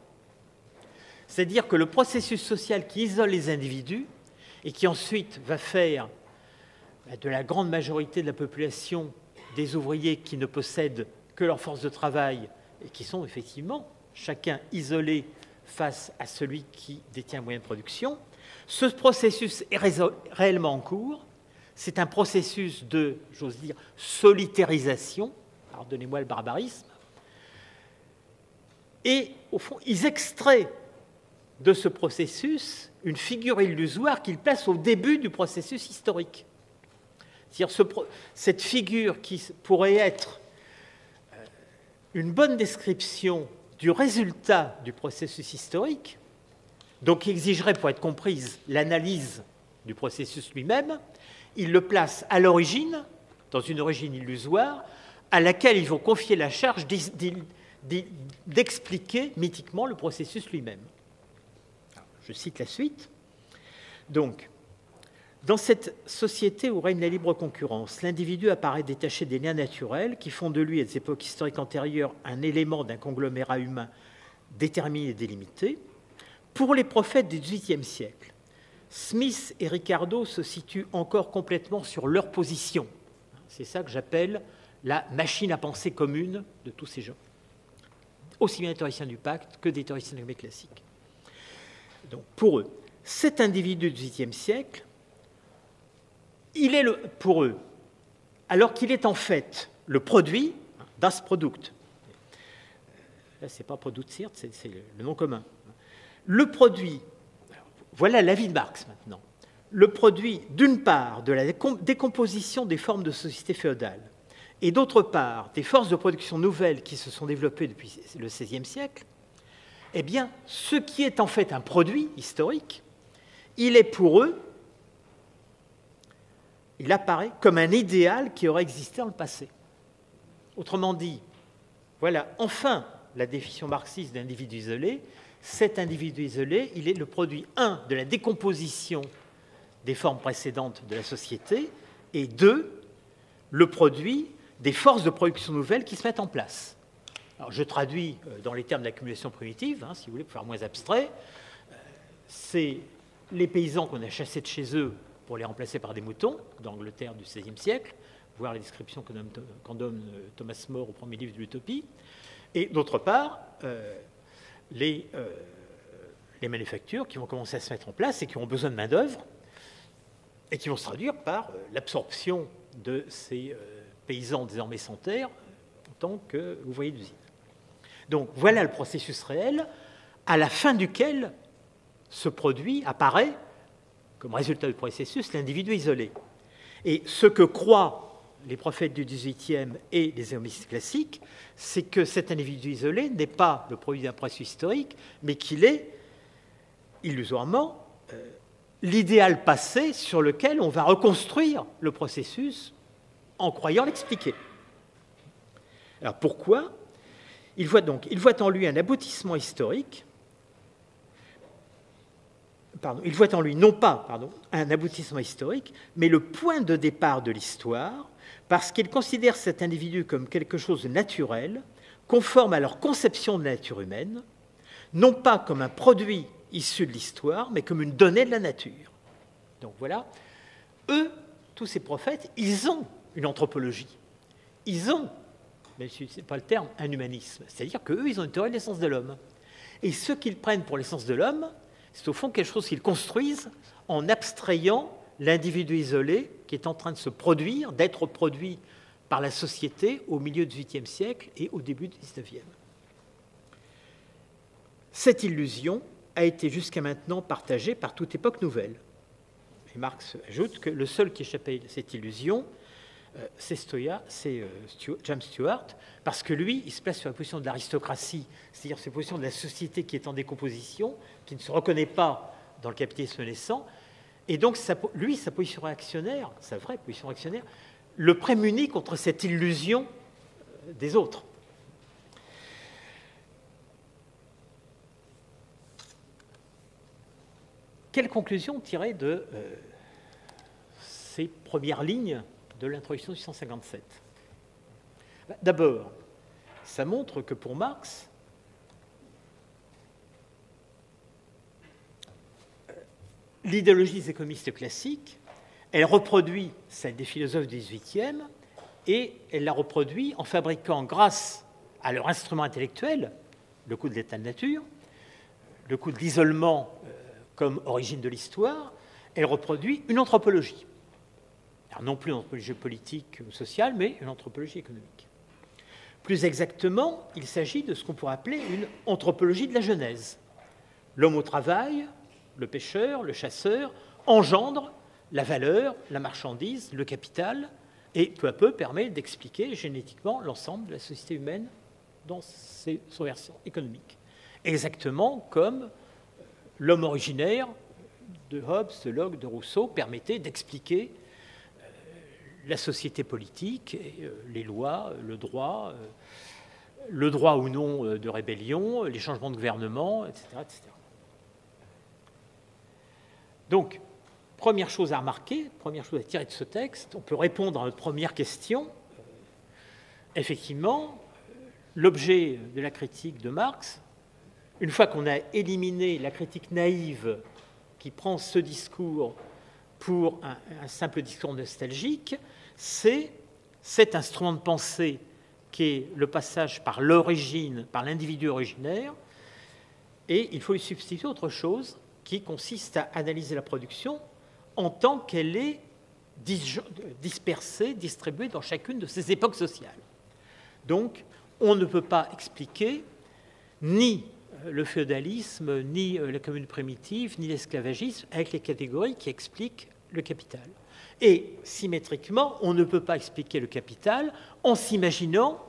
C'est-à-dire que le processus social qui isole les individus et qui ensuite va faire de la grande majorité de la population des ouvriers qui ne possèdent que leurs forces de travail, et qui sont effectivement chacun isolé face à celui qui détient un moyen de production. Ce processus est réellement en cours. C'est un processus de, j'ose dire, solitarisation, pardonnez-moi le barbarisme, et au fond, ils extraient de ce processus une figure illusoire qu'ils placent au début du processus historique. C'est-à-dire cette figure qui pourrait être une bonne description du résultat du processus historique, donc qui exigerait, pour être comprise, l'analyse du processus lui-même, ils le placent à l'origine, dans une origine illusoire, à laquelle ils vont confier la charge d'expliquer mythiquement le processus lui-même. Je cite la suite. Donc, dans cette société où règne la libre concurrence, l'individu apparaît détaché des liens naturels qui font de lui, à des époques historiques antérieures, un élément d'un conglomérat humain déterminé et délimité. Pour les prophètes du XVIIIe siècle, Smith et Ricardo se situent encore complètement sur leur position. C'est ça que j'appelle la machine à penser commune de tous ces gens, aussi bien des théoriciens du pacte que des théoriciens de l'économie classique. Donc, pour eux, cet individu du XVIIIe siècle, il est pour eux, alors qu'il est en fait le produit, das Produkt. Là, ce n'est pas Produziert, c'est le nom commun. Le produit, voilà l'avis de Marx maintenant, le produit d'une part de la décomposition des formes de société féodale et d'autre part des forces de production nouvelles qui se sont développées depuis le XVIe siècle, eh bien, ce qui est en fait un produit historique, il est pour eux, il apparaît comme un idéal qui aurait existé dans le passé. Autrement dit, voilà enfin la définition marxiste d'individu isolé. Cet individu isolé, il est le produit, 1, de la décomposition des formes précédentes de la société, et 2, le produit des forces de production nouvelles qui se mettent en place. Alors, je traduis dans les termes de l'accumulation primitive, si vous voulez, pour faire moins abstrait. C'est les paysans qu'on a chassés de chez eux pour les remplacer par des moutons, d'Angleterre du XVIe siècle, voir la description qu'en donne Thomas More au premier livre de l'Utopie. Et d'autre part, les manufactures qui vont commencer à se mettre en place et qui ont besoin de main-d'œuvre et qui vont se traduire par l'absorption de ces paysans désormais sans terre en tant qu'ouvriers d'usine. Donc voilà le processus réel à la fin duquel ce produit apparaît comme résultat du processus l'individu isolé. Et ce que croient les prophètes du XVIIIe et les économistes classiques, c'est que cet individu isolé n'est pas le produit d'un processus historique, mais qu'il est, illusoirement, l'idéal passé sur lequel on va reconstruire le processus en croyant l'expliquer. Alors pourquoi ? Il voit en lui un aboutissement historique. Il voit en lui non pas un aboutissement historique, mais le point de départ de l'histoire, parce qu'il considère cet individu comme quelque chose de naturel, conforme à leur conception de la nature humaine, non pas comme un produit issu de l'histoire, mais comme une donnée de la nature. Donc voilà, eux, tous ces prophètes, ils ont une anthropologie. Ils ont, même si ce n'est pas le terme, un humanisme. C'est-à-dire qu'eux, ils ont une théorie de l'essence de l'homme. Et ce qu'ils prennent pour l'essence de l'homme, c'est au fond quelque chose qu'ils construisent en abstrayant l'individu isolé qui est en train de se produire, d'être produit par la société au milieu du XVIIIe siècle et au début du XIXe. Cette illusion a été jusqu'à maintenant partagée par toute époque nouvelle. Et Marx ajoute que le seul qui échappait à cette illusion, c'est James Stewart, parce que lui, il se place sur la position de l'aristocratie, c'est-à-dire sur la position de la société qui est en décomposition, qui ne se reconnaît pas dans le capitalisme naissant, et donc lui, sa position réactionnaire, sa vraie position réactionnaire, le prémunit contre cette illusion des autres. Quelle conclusion tirer de ces premières lignes de l'introduction du 157 ? D'abord, ça montre que pour Marx, l'idéologie des économistes classiques, elle reproduit celle des philosophes du XVIIIe, et elle la reproduit en fabriquant, grâce à leur instrument intellectuel, le coup de l'état de nature, le coup de l'isolement comme origine de l'histoire, elle reproduit une anthropologie. Alors non plus une anthropologie politique ou sociale, mais une anthropologie économique. Plus exactement, il s'agit de ce qu'on pourrait appeler une anthropologie de la Genèse. L'homme au travail, le pêcheur, le chasseur, engendre la valeur, la marchandise, le capital, et peu à peu permet d'expliquer génétiquement l'ensemble de la société humaine dans son versant économique. Exactement comme l'homme originaire de Hobbes, de Locke, de Rousseau permettait d'expliquer la société politique, et, les lois, le droit ou non de rébellion, les changements de gouvernement, etc., etc. Donc, première chose à remarquer, première chose à tirer de ce texte, on peut répondre à notre première question. Effectivement, l'objet de la critique de Marx, une fois qu'on a éliminé la critique naïve qui prend ce discours pour un simple discours nostalgique, c'est cet instrument de pensée qui est le passage par l'origine, par l'individu originaire, et il faut lui substituer autre chose qui consiste à analyser la production en tant qu'elle est dispersée, distribuée dans chacune de ces époques sociales. Donc, on ne peut pas expliquer ni le féodalisme, ni la commune primitive, ni l'esclavagisme avec les catégories qui expliquent le capital. Et symétriquement, on ne peut pas expliquer le capital en s'imaginant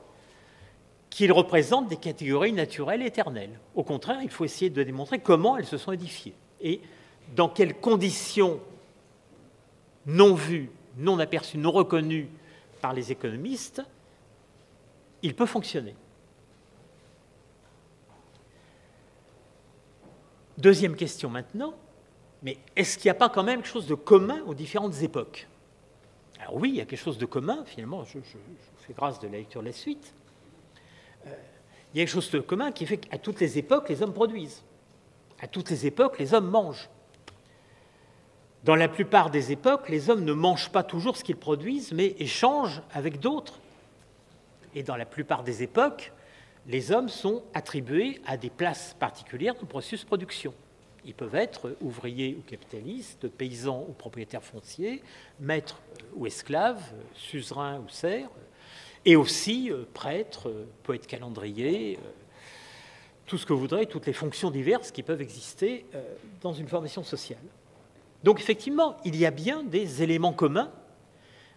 qu'il représente des catégories naturelles éternelles. Au contraire, il faut essayer de démontrer comment elles se sont édifiées et dans quelles conditions non vues, non aperçues, non reconnues par les économistes, il peut fonctionner. Deuxième question maintenant, mais est-ce qu'il n'y a pas quand même quelque chose de commun aux différentes époques? Alors oui, il y a quelque chose de commun, finalement, je fais grâce de la lecture de la suite. Il y a quelque chose de commun qui fait qu'à toutes les époques, les hommes produisent. À toutes les époques, les hommes mangent. Dans la plupart des époques, les hommes ne mangent pas toujours ce qu'ils produisent, mais échangent avec d'autres. Et dans la plupart des époques, les hommes sont attribués à des places particulières dans le processus de production. Ils peuvent être ouvriers ou capitalistes, paysans ou propriétaires fonciers, maîtres ou esclaves, suzerains ou serfs, et aussi prêtres, poètes calendriers, tout ce que vous voudrez, toutes les fonctions diverses qui peuvent exister dans une formation sociale. Donc effectivement, il y a bien des éléments communs,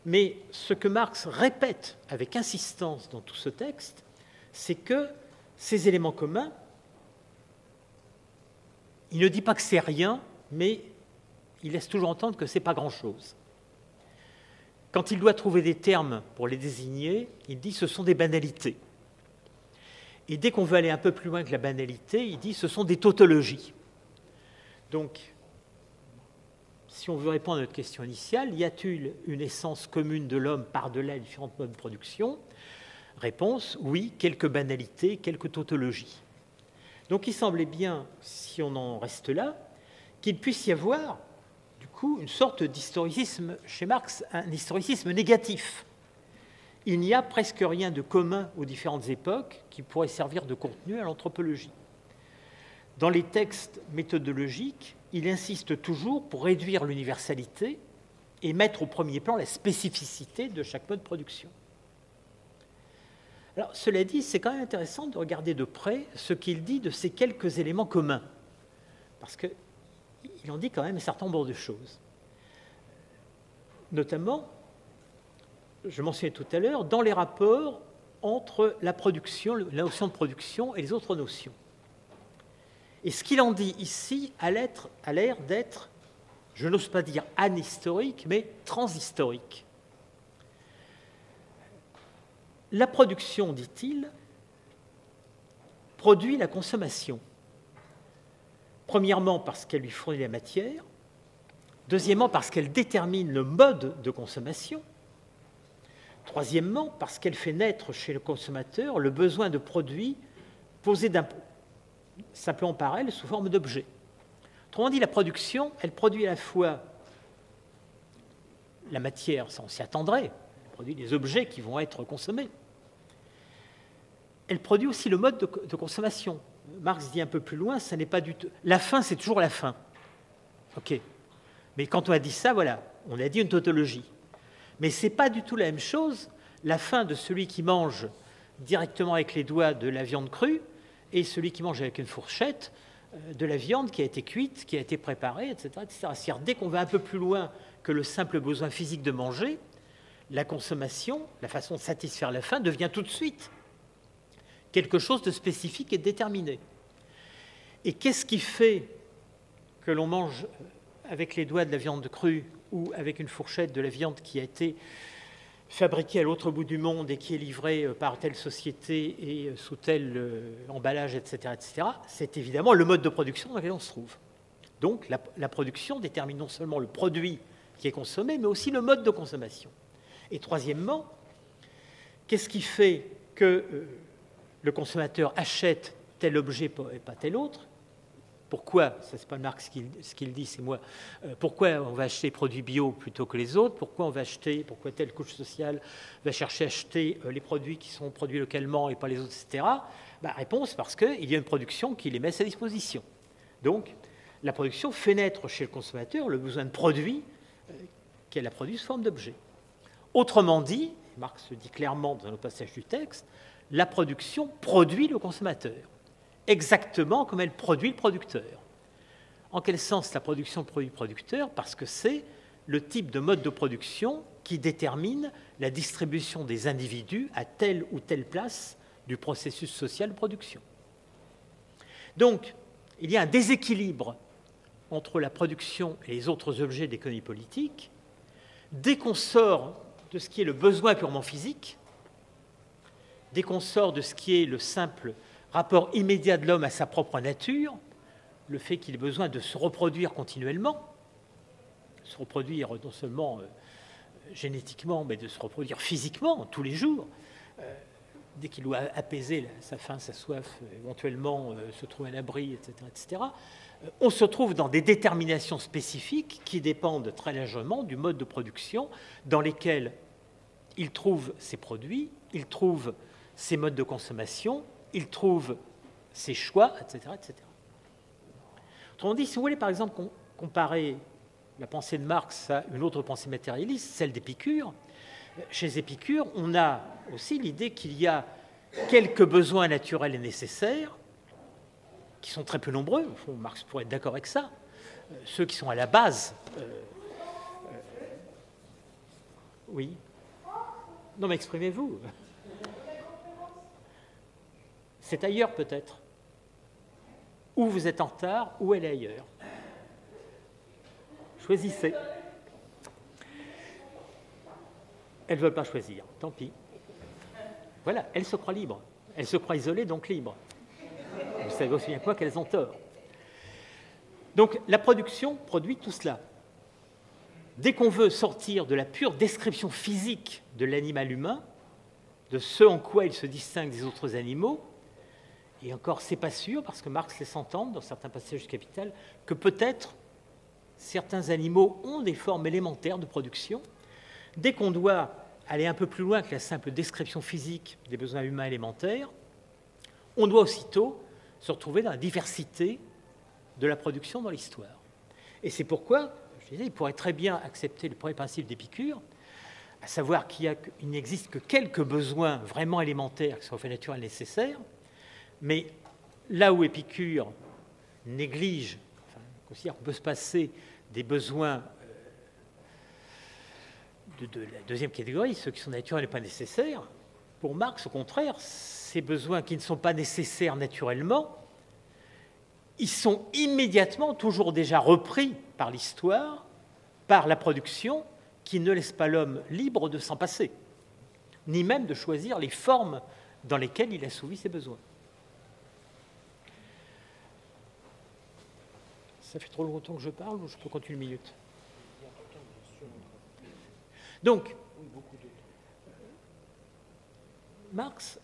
mais ce que Marx répète avec insistance dans tout ce texte, c'est que ces éléments communs, il ne dit pas que c'est rien, mais il laisse toujours entendre que ce n'est pas grand-chose. Quand il doit trouver des termes pour les désigner, il dit que ce sont des banalités. Et dès qu'on veut aller un peu plus loin que la banalité, il dit que ce sont des tautologies. Donc, si on veut répondre à notre question initiale, y a-t-il une essence commune de l'homme par-delà les différents modes de production? Réponse, oui, quelques banalités, quelques tautologies. Donc il semblait bien, si on en reste là, qu'il puisse y avoir, du coup, une sorte d'historicisme chez Marx, un historicisme négatif. Il n'y a presque rien de commun aux différentes époques qui pourrait servir de contenu à l'anthropologie. Dans les textes méthodologiques, il insiste toujours pour réduire l'universalité et mettre au premier plan la spécificité de chaque mode de production. Alors, cela dit, c'est quand même intéressant de regarder de près ce qu'il dit de ces quelques éléments communs, parce qu'il en dit quand même un certain nombre de choses. Notamment, je mentionnais tout à l'heure, dans les rapports entre la production, la notion de production et les autres notions. Et ce qu'il en dit ici a l'air d'être, je n'ose pas dire anhistorique, mais transhistorique. La production, dit-il, produit la consommation. Premièrement, parce qu'elle lui fournit la matière. Deuxièmement, parce qu'elle détermine le mode de consommation. Troisièmement, parce qu'elle fait naître chez le consommateur le besoin de produits posés simplement par elle sous forme d'objets. Autrement dit, la production, elle produit à la fois la matière, ça on s'y attendrait, produit les objets qui vont être consommés. Elle produit aussi le mode de consommation. Marx dit un peu plus loin, ça n'est pas du tout... La fin, c'est toujours la fin. OK. Mais quand on a dit ça, voilà, on a dit une tautologie. Mais ce n'est pas du tout la même chose, la fin de celui qui mange directement avec les doigts de la viande crue et celui qui mange avec une fourchette de la viande qui a été cuite, qui a été préparée, etc. C'est-à-dire, dès qu'on va un peu plus loin que le simple besoin physique de manger, la consommation, la façon de satisfaire la faim devient tout de suite quelque chose de spécifique et de déterminé. Et qu'est-ce qui fait que l'on mange avec les doigts de la viande crue ou avec une fourchette de la viande qui a été fabriquée à l'autre bout du monde et qui est livrée par telle société et sous tel emballage, etc., etc., c'est évidemment le mode de production dans lequel on se trouve. Donc la production détermine non seulement le produit qui est consommé, mais aussi le mode de consommation. Et troisièmement, qu'est-ce qui fait que le consommateur achète tel objet et pas tel autre? Pourquoi, ça c'est pas Marx ce qu'il dit, c'est moi, pourquoi on va acheter des produits bio plutôt que les autres? Pourquoi telle couche sociale va chercher à acheter les produits qui sont produits localement et pas les autres, etc. Réponse, parce qu'il y a une production qui les met à sa disposition. Donc, la production fait naître chez le consommateur le besoin de produits qu'elle a produit sous forme d'objet. Autrement dit, Marx le dit clairement dans un autre passage du texte, la production produit le consommateur, exactement comme elle produit le producteur. En quel sens la production produit le producteur? Parce que c'est le type de mode de production qui détermine la distribution des individus à telle ou telle place du processus social de production. Donc, il y a un déséquilibre entre la production et les autres objets d'économie politique. Dès qu'on sort de ce qui est le besoin purement physique, dès qu'on sort de ce qui est le simple rapport immédiat de l'homme à sa propre nature, le fait qu'il ait besoin de se reproduire continuellement, se reproduire non seulement génétiquement, mais de se reproduire physiquement tous les jours, dès qu'il doit apaiser sa faim, sa soif, éventuellement se trouver un abri, etc., etc., on se trouve dans des déterminations spécifiques qui dépendent très largement du mode de production dans lesquels il trouve ses produits, il trouve ses modes de consommation, il trouve ses choix, etc., etc. Autrement dit, si vous voulez par exemple comparer la pensée de Marx à une autre pensée matérialiste, celle d'Épicure, chez Épicure, on a aussi l'idée qu'il y a quelques besoins naturels et nécessaires, qui sont très peu nombreux, au fond, Marx pourrait être d'accord avec ça, ceux qui sont à la base. Oui. Non, mais exprimez-vous. C'est ailleurs peut-être. Ou vous êtes en retard, ou elle est ailleurs. Choisissez. Elles ne veulent pas choisir, tant pis. Voilà, elles se croient libres. Elles se croient isolées, donc libres. Vous savez aussi bien que moi qu'elles ont tort. Donc la production produit tout cela. Dès qu'on veut sortir de la pure description physique de l'animal humain, de ce en quoi il se distingue des autres animaux, et encore c'est pas sûr, parce que Marx laisse entendre dans certains passages du Capital que peut-être certains animaux ont des formes élémentaires de production. Dès qu'on doit aller un peu plus loin que la simple description physique des besoins humains élémentaires, on doit aussitôt se retrouver dans la diversité de la production dans l'histoire. Et c'est pourquoi, je disais, il pourrait très bien accepter le premier principe d'Épicure, à savoir qu'il n'existe que quelques besoins vraiment élémentaires qui sont au fait naturel nécessaires, mais là où Épicure néglige, considère qu'on peut se passer des besoins de la deuxième catégorie, ceux qui sont naturels et pas nécessaires, pour Marx, au contraire, ces besoins qui ne sont pas nécessaires naturellement, ils sont immédiatement toujours déjà repris par l'histoire, par la production, qui ne laisse pas l'homme libre de s'en passer, ni même de choisir les formes dans lesquelles il assouvit ses besoins. Ça fait trop longtemps que je parle ou je peux continuer une minute? Donc, Marx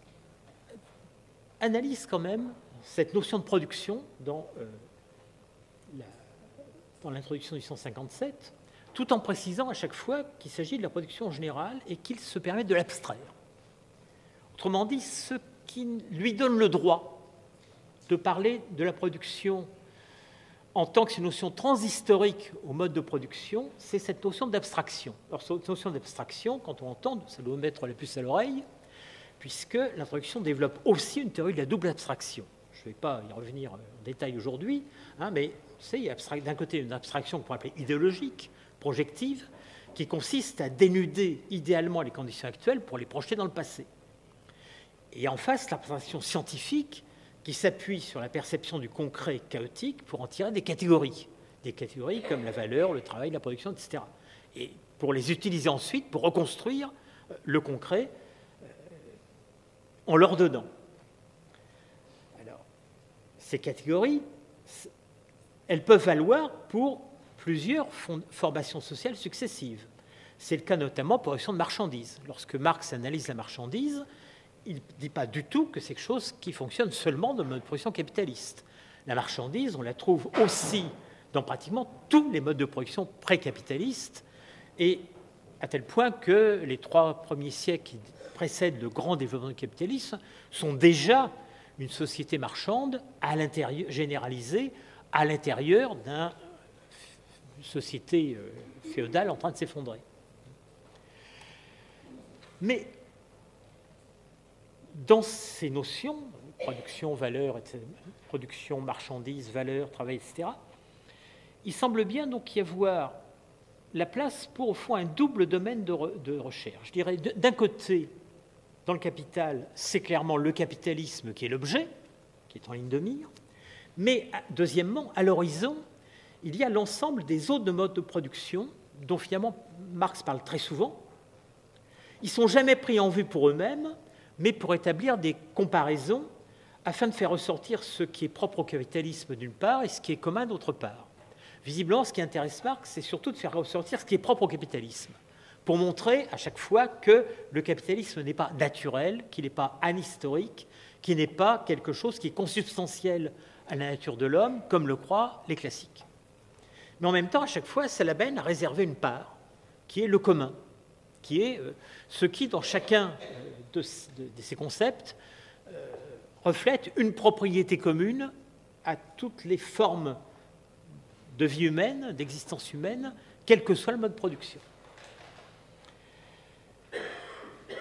analyse quand même cette notion de production dans l'introduction du 157, tout en précisant à chaque fois qu'il s'agit de la production générale et qu'il se permet de l'abstraire. Autrement dit, ce qui lui donne le droit de parler de la production en tant que c'est une notion transhistorique au mode de production, c'est cette notion d'abstraction. Alors, cette notion d'abstraction, quand on entend, ça doit mettre la puce à l'oreille, puisque l'introduction développe aussi une théorie de la double abstraction. Je ne vais pas y revenir en détail aujourd'hui, mais il y a d'un côté une abstraction qu'on pourrait appeler idéologique, projective, qui consiste à dénuder idéalement les conditions actuelles pour les projeter dans le passé. Et en face, l'abstraction scientifique, qui s'appuie sur la perception du concret chaotique pour en tirer des catégories comme la valeur, le travail, la production, etc. Et pour les utiliser ensuite pour reconstruire le concret en leur donnant. Alors, ces catégories, elles peuvent valoir pour plusieurs formations sociales successives. C'est le cas notamment pour la question de marchandises. Lorsque Marx analyse la marchandise, il ne dit pas du tout que c'est quelque chose qui fonctionne seulement dans le mode de production capitaliste. La marchandise, on la trouve aussi dans pratiquement tous les modes de production pré-capitalistes, et à tel point que les 3 premiers siècles qui précèdent le grand développement du capitalisme sont déjà une société marchande à l'intérieur, généralisée à l'intérieur d'une société féodale en train de s'effondrer. Mais dans ces notions, production, valeur, etc., production, marchandise, valeur, travail, etc., il semble bien donc y avoir la place pour, au fond, un double domaine de recherche. Je dirais, d'un côté, dans le capital, c'est clairement le capitalisme qui est l'objet, qui est en ligne de mire, mais deuxièmement, à l'horizon, il y a l'ensemble des autres modes de production dont finalement Marx parle très souvent. Ils ne sont jamais pris en vue pour eux-mêmes, mais pour établir des comparaisons afin de faire ressortir ce qui est propre au capitalisme d'une part et ce qui est commun d'autre part. Visiblement, ce qui intéresse Marx, c'est surtout de faire ressortir ce qui est propre au capitalisme, pour montrer à chaque fois que le capitalisme n'est pas naturel, qu'il n'est pas anhistorique, qu'il n'est pas quelque chose qui est consubstantiel à la nature de l'homme, comme le croient les classiques. Mais en même temps, à chaque fois, Salabin a réservé une part, qui est le commun, qui est ce qui, dans chacun de ces concepts, reflète une propriété commune à toutes les formes de vie humaine, d'existence humaine, quel que soit le mode de production.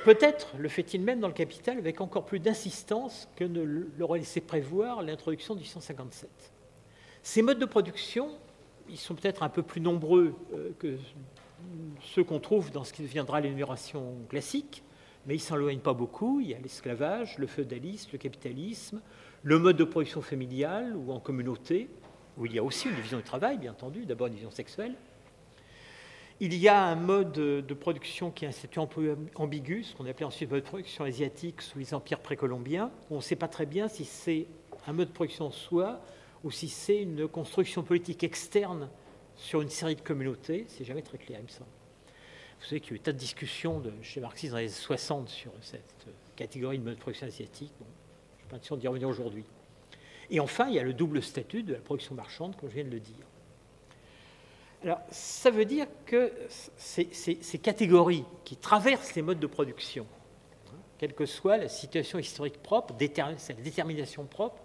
Peut-être le fait-il même dans le Capital avec encore plus d'insistance que ne l'aurait laissé prévoir l'introduction du 1857. Ces modes de production, ils sont peut-être un peu plus nombreux que ceux qu'on trouve dans ce qui deviendra l'énumération classique, mais ils ne s'éloignent pas beaucoup. Il y a l'esclavage, le feudalisme, le capitalisme, le mode de production familiale ou en communauté, où il y a aussi une division du travail, bien entendu, d'abord une division sexuelle. Il y a un mode de production qui est un statut un peu ambigu, ce qu'on appelait ensuite le mode de production asiatique sous les empires précolombiens, où on ne sait pas très bien si c'est un mode de production en soi ou si c'est une construction politique externe sur une série de communautés. C'est jamais très clair, il me semble. Vous savez qu'il y a eu des tas de discussions chez Marxistes dans les années 60 sur cette catégorie de mode de production asiatique. Bon, je ne suis pas sûr d'y revenir aujourd'hui. Et enfin, il y a le double statut de la production marchande, comme je viens de le dire. Alors, ça veut dire que ces catégories qui traversent les modes de production, quelle que soit la situation historique propre, la détermination propre,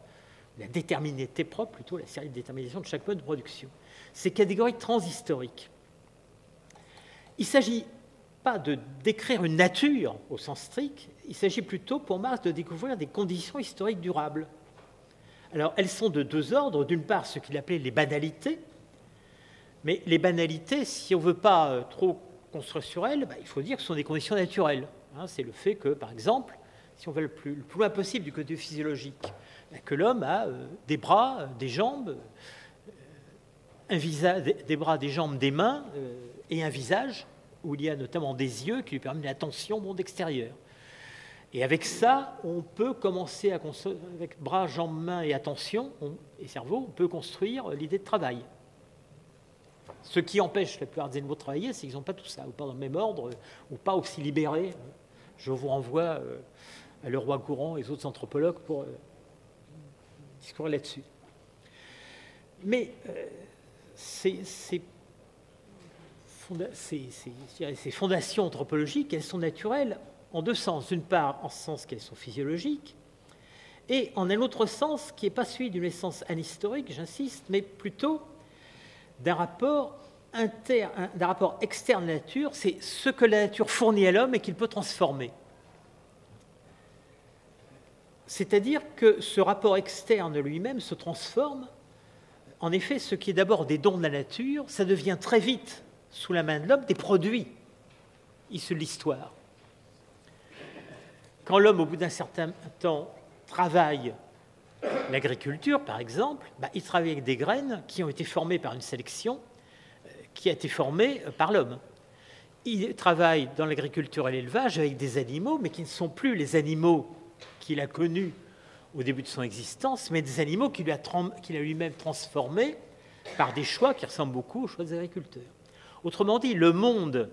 la déterminité propre, plutôt la série de détermination de chaque mode de production, ces catégories transhistoriques, il ne s'agit pas de décrire une nature au sens strict, il s'agit plutôt pour Marx de découvrir des conditions historiques durables. Alors, elles sont de 2 ordres. D'une part, ce qu'il appelait les banalités. Mais les banalités, si on ne veut pas trop construire sur elles, il faut dire que ce sont des conditions naturelles. C'est le fait que, par exemple, si on va le plus loin possible du côté physiologique, que l'homme a des bras, des jambes, un visage, des bras, des jambes, des mains et un visage où il y a notamment des yeux qui lui permettent l'attention au monde extérieur. Et avec ça, on peut commencer à construire, avec bras, jambes, mains et attention et cerveau, on peut construire l'idée de travail. Ce qui empêche la plupart des animaux de travailler, c'est qu'ils n'ont pas tout ça, ou pas dans le même ordre, ou pas aussi libérés. Je vous renvoie à Leroi-Gourhan et les autres anthropologues pour discourir là-dessus. Mais c'est ces fondations anthropologiques, elles sont naturelles en deux sens. D'une part, en ce sens qu'elles sont physiologiques, et en un autre sens qui n'est pas celui d'une essence anhistorique, j'insiste, mais plutôt d'un rapport externe à la nature, c'est ce que la nature fournit à l'homme et qu'il peut transformer. C'est-à-dire que ce rapport externe lui-même se transforme. En effet, ce qui est d'abord des dons de la nature, ça devient très vite, sous la main de l'homme, des produits issus de l'histoire. Quand l'homme, au bout d'un certain temps, travaille l'agriculture, par exemple, il travaille avec des graines qui ont été formées par une sélection qui a été formée par l'homme. Il travaille dans l'agriculture et l'élevage avec des animaux, mais qui ne sont plus les animaux qu'il a connus au début de son existence, mais des animaux qu'il a lui-même transformés par des choix qui ressemblent beaucoup aux choix des agriculteurs. Autrement dit, le monde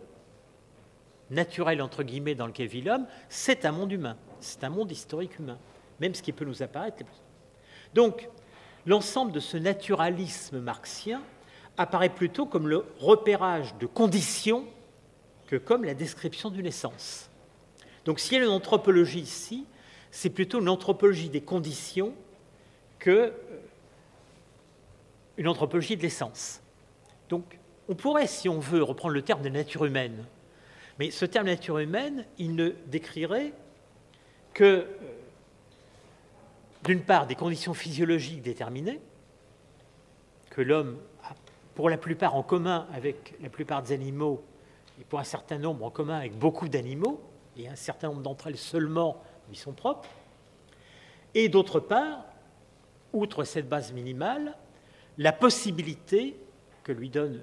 naturel, entre guillemets, dans lequel vit l'homme, c'est un monde humain, c'est un monde historique humain, même ce qui peut nous apparaître. Donc, l'ensemble de ce naturalisme marxien apparaît plutôt comme le repérage de conditions que comme la description d'une essence. Donc, s'il y a une anthropologie ici, c'est plutôt une anthropologie des conditions qu'une anthropologie de l'essence. Donc, on pourrait, si on veut, reprendre le terme de nature humaine, mais ce terme nature humaine, il ne décrirait que, d'une part, des conditions physiologiques déterminées, que l'homme a pour la plupart en commun avec la plupart des animaux, et pour un certain nombre en commun avec beaucoup d'animaux, et un certain nombre d'entre elles seulement lui sont propres, et d'autre part, outre cette base minimale, la possibilité que lui donne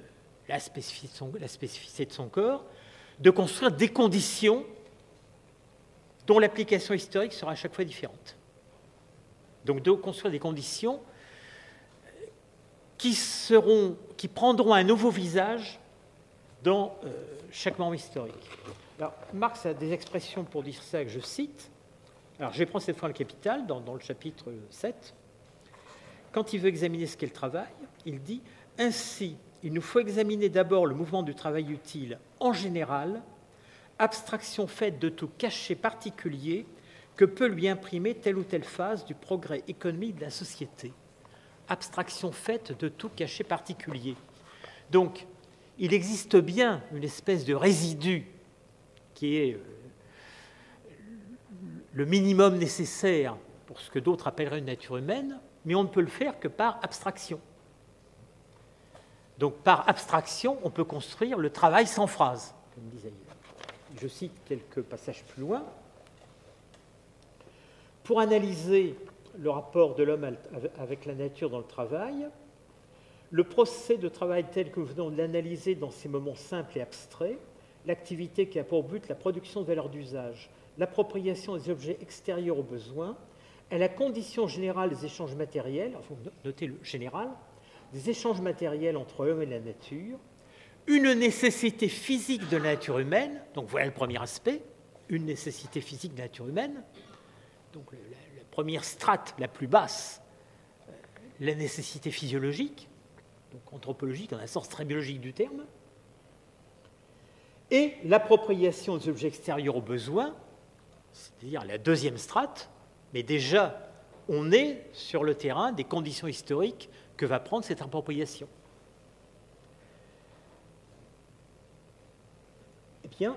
la spécificité de son corps, de construire des conditions dont l'application historique sera à chaque fois différente. Donc de construire des conditions qui prendront un nouveau visage dans chaque moment historique. Alors, Marx a des expressions pour dire ça que je cite. Alors, je vais prendre cette fois le Capital, dans le chapitre 7. Quand il veut examiner ce qu'est le travail, il dit « Ainsi, il nous faut examiner d'abord le mouvement du travail utile en général, abstraction faite de tout cachet particulier que peut lui imprimer telle ou telle phase du progrès économique de la société. » Abstraction faite de tout cachet particulier. Donc, il existe bien une espèce de résidu qui est le minimum nécessaire pour ce que d'autres appelleraient une nature humaine, mais on ne peut le faire que par abstraction. Donc, par abstraction, on peut construire le travail sans phrase, comme disait hier. Je cite quelques passages plus loin. Pour analyser le rapport de l'homme avec la nature dans le travail, le procès de travail tel que nous venons de l'analyser dans ces moments simples et abstraits, l'activité qui a pour but la production de valeurs d'usage, l'appropriation des objets extérieurs aux besoins, est la condition générale des échanges matériels, il faut noter le général, des échanges matériels entre l'homme et la nature, une nécessité physique de la nature humaine, donc voilà le premier aspect, une nécessité physique de la nature humaine, donc la première strate la plus basse, la nécessité physiologique, donc anthropologique dans un sens très biologique du terme, et l'appropriation des objets extérieurs aux besoins, c'est-à-dire la deuxième strate, mais déjà on est sur le terrain des conditions historiques que va prendre cette appropriation. Eh bien,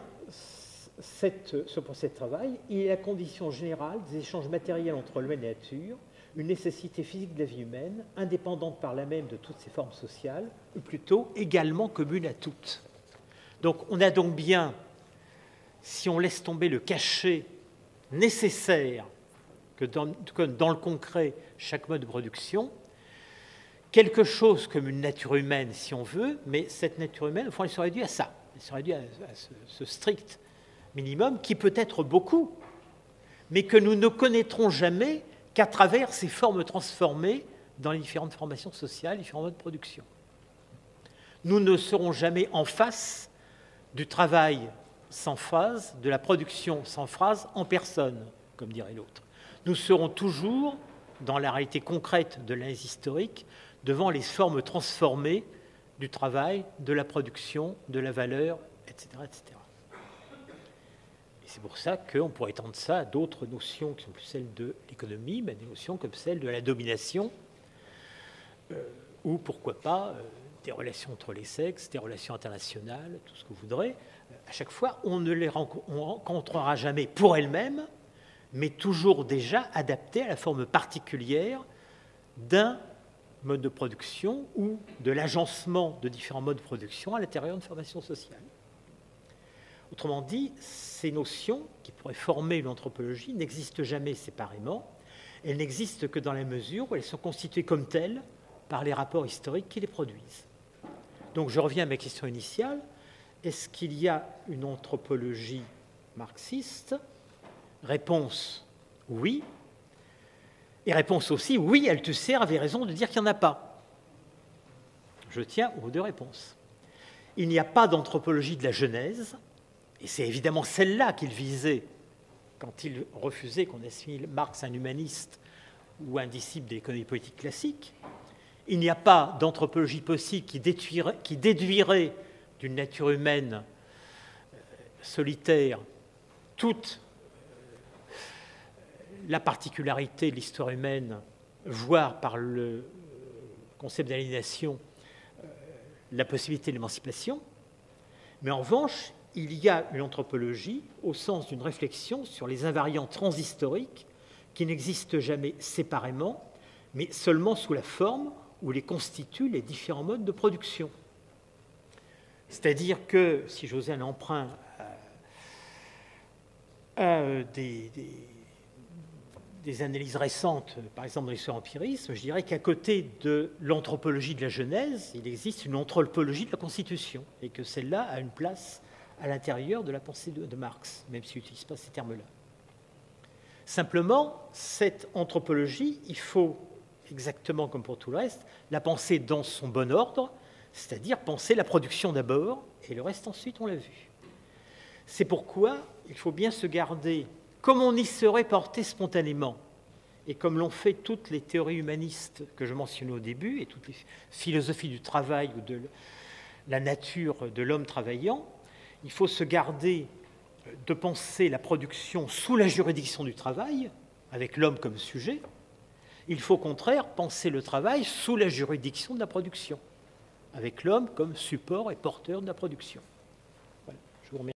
ce procès de travail, il est la condition générale des échanges matériels entre l'homme et la nature, une nécessité physique de la vie humaine, indépendante par là même de toutes ses formes sociales, ou plutôt également commune à toutes. Donc on a donc bien, si on laisse tomber le cachet nécessaire que dans le concret chaque mode de production, quelque chose comme une nature humaine si on veut, mais cette nature humaine, au fond, elle se réduit à ça, elle se réduit à ce strict minimum qui peut être beaucoup, mais que nous ne connaîtrons jamais qu'à travers ces formes transformées dans les différentes formations sociales, les différents modes de production. Nous ne serons jamais en face du travail sans phrase, de la production sans phrase en personne, comme dirait l'autre. Nous serons toujours, dans la réalité concrète de l'analyse historique, devant les formes transformées du travail, de la production, de la valeur, etc. etc. Et c'est pour ça qu'on pourrait étendre ça à d'autres notions qui sont plus celles de l'économie, mais des notions comme celle de la domination, ou pourquoi pas des relations entre les sexes, des relations internationales, tout ce que vous voudrez. À chaque fois, on ne les rencontrera jamais pour elles-mêmes, mais toujours déjà adaptées à la forme particulière d'un mode de production ou de l'agencement de différents modes de production à l'intérieur d'une formation sociale. Autrement dit, ces notions qui pourraient former l'anthropologie n'existent jamais séparément. Elles n'existent que dans la mesure où elles sont constituées comme telles par les rapports historiques qui les produisent. Donc je reviens à ma question initiale. Est-ce qu'il y a une anthropologie marxiste? Réponse, oui. Et réponse aussi, oui, Althusser avait raison de dire qu'il n'y en a pas. Je tiens aux deux réponses. Il n'y a pas d'anthropologie de la Genèse, et c'est évidemment celle-là qu'il visait quand il refusait qu'on assimile Marx un humaniste ou un disciple de l'économie politique classique. Il n'y a pas d'anthropologie possible qui déduirait d'une nature humaine solitaire toute la particularité de l'histoire humaine, voire par le concept d'aliénation, la possibilité de l'émancipation. Mais en revanche, il y a une anthropologie au sens d'une réflexion sur les invariants transhistoriques qui n'existent jamais séparément, mais seulement sous la forme où les constituent les différents modes de production. C'est-à-dire que, si j'osais un emprunt à des analyses récentes, par exemple dans l'histoire empirisme, je dirais qu'à côté de l'anthropologie de la Genèse, il existe une anthropologie de la Constitution, et que celle-là a une place à l'intérieur de la pensée de Marx, même s'il n'utilise pas ces termes-là. Simplement, cette anthropologie, il faut, exactement comme pour tout le reste, la penser dans son bon ordre, c'est-à-dire penser la production d'abord, et le reste ensuite, on l'a vu. C'est pourquoi il faut bien se garder, comme on y serait porté spontanément, et comme l'ont fait toutes les théories humanistes que je mentionnais au début, et toutes les philosophies du travail ou de la nature de l'homme travaillant, il faut se garder de penser la production sous la juridiction du travail, avec l'homme comme sujet. Il faut au contraire penser le travail sous la juridiction de la production, avec l'homme comme support et porteur de la production. Voilà, je vous remercie.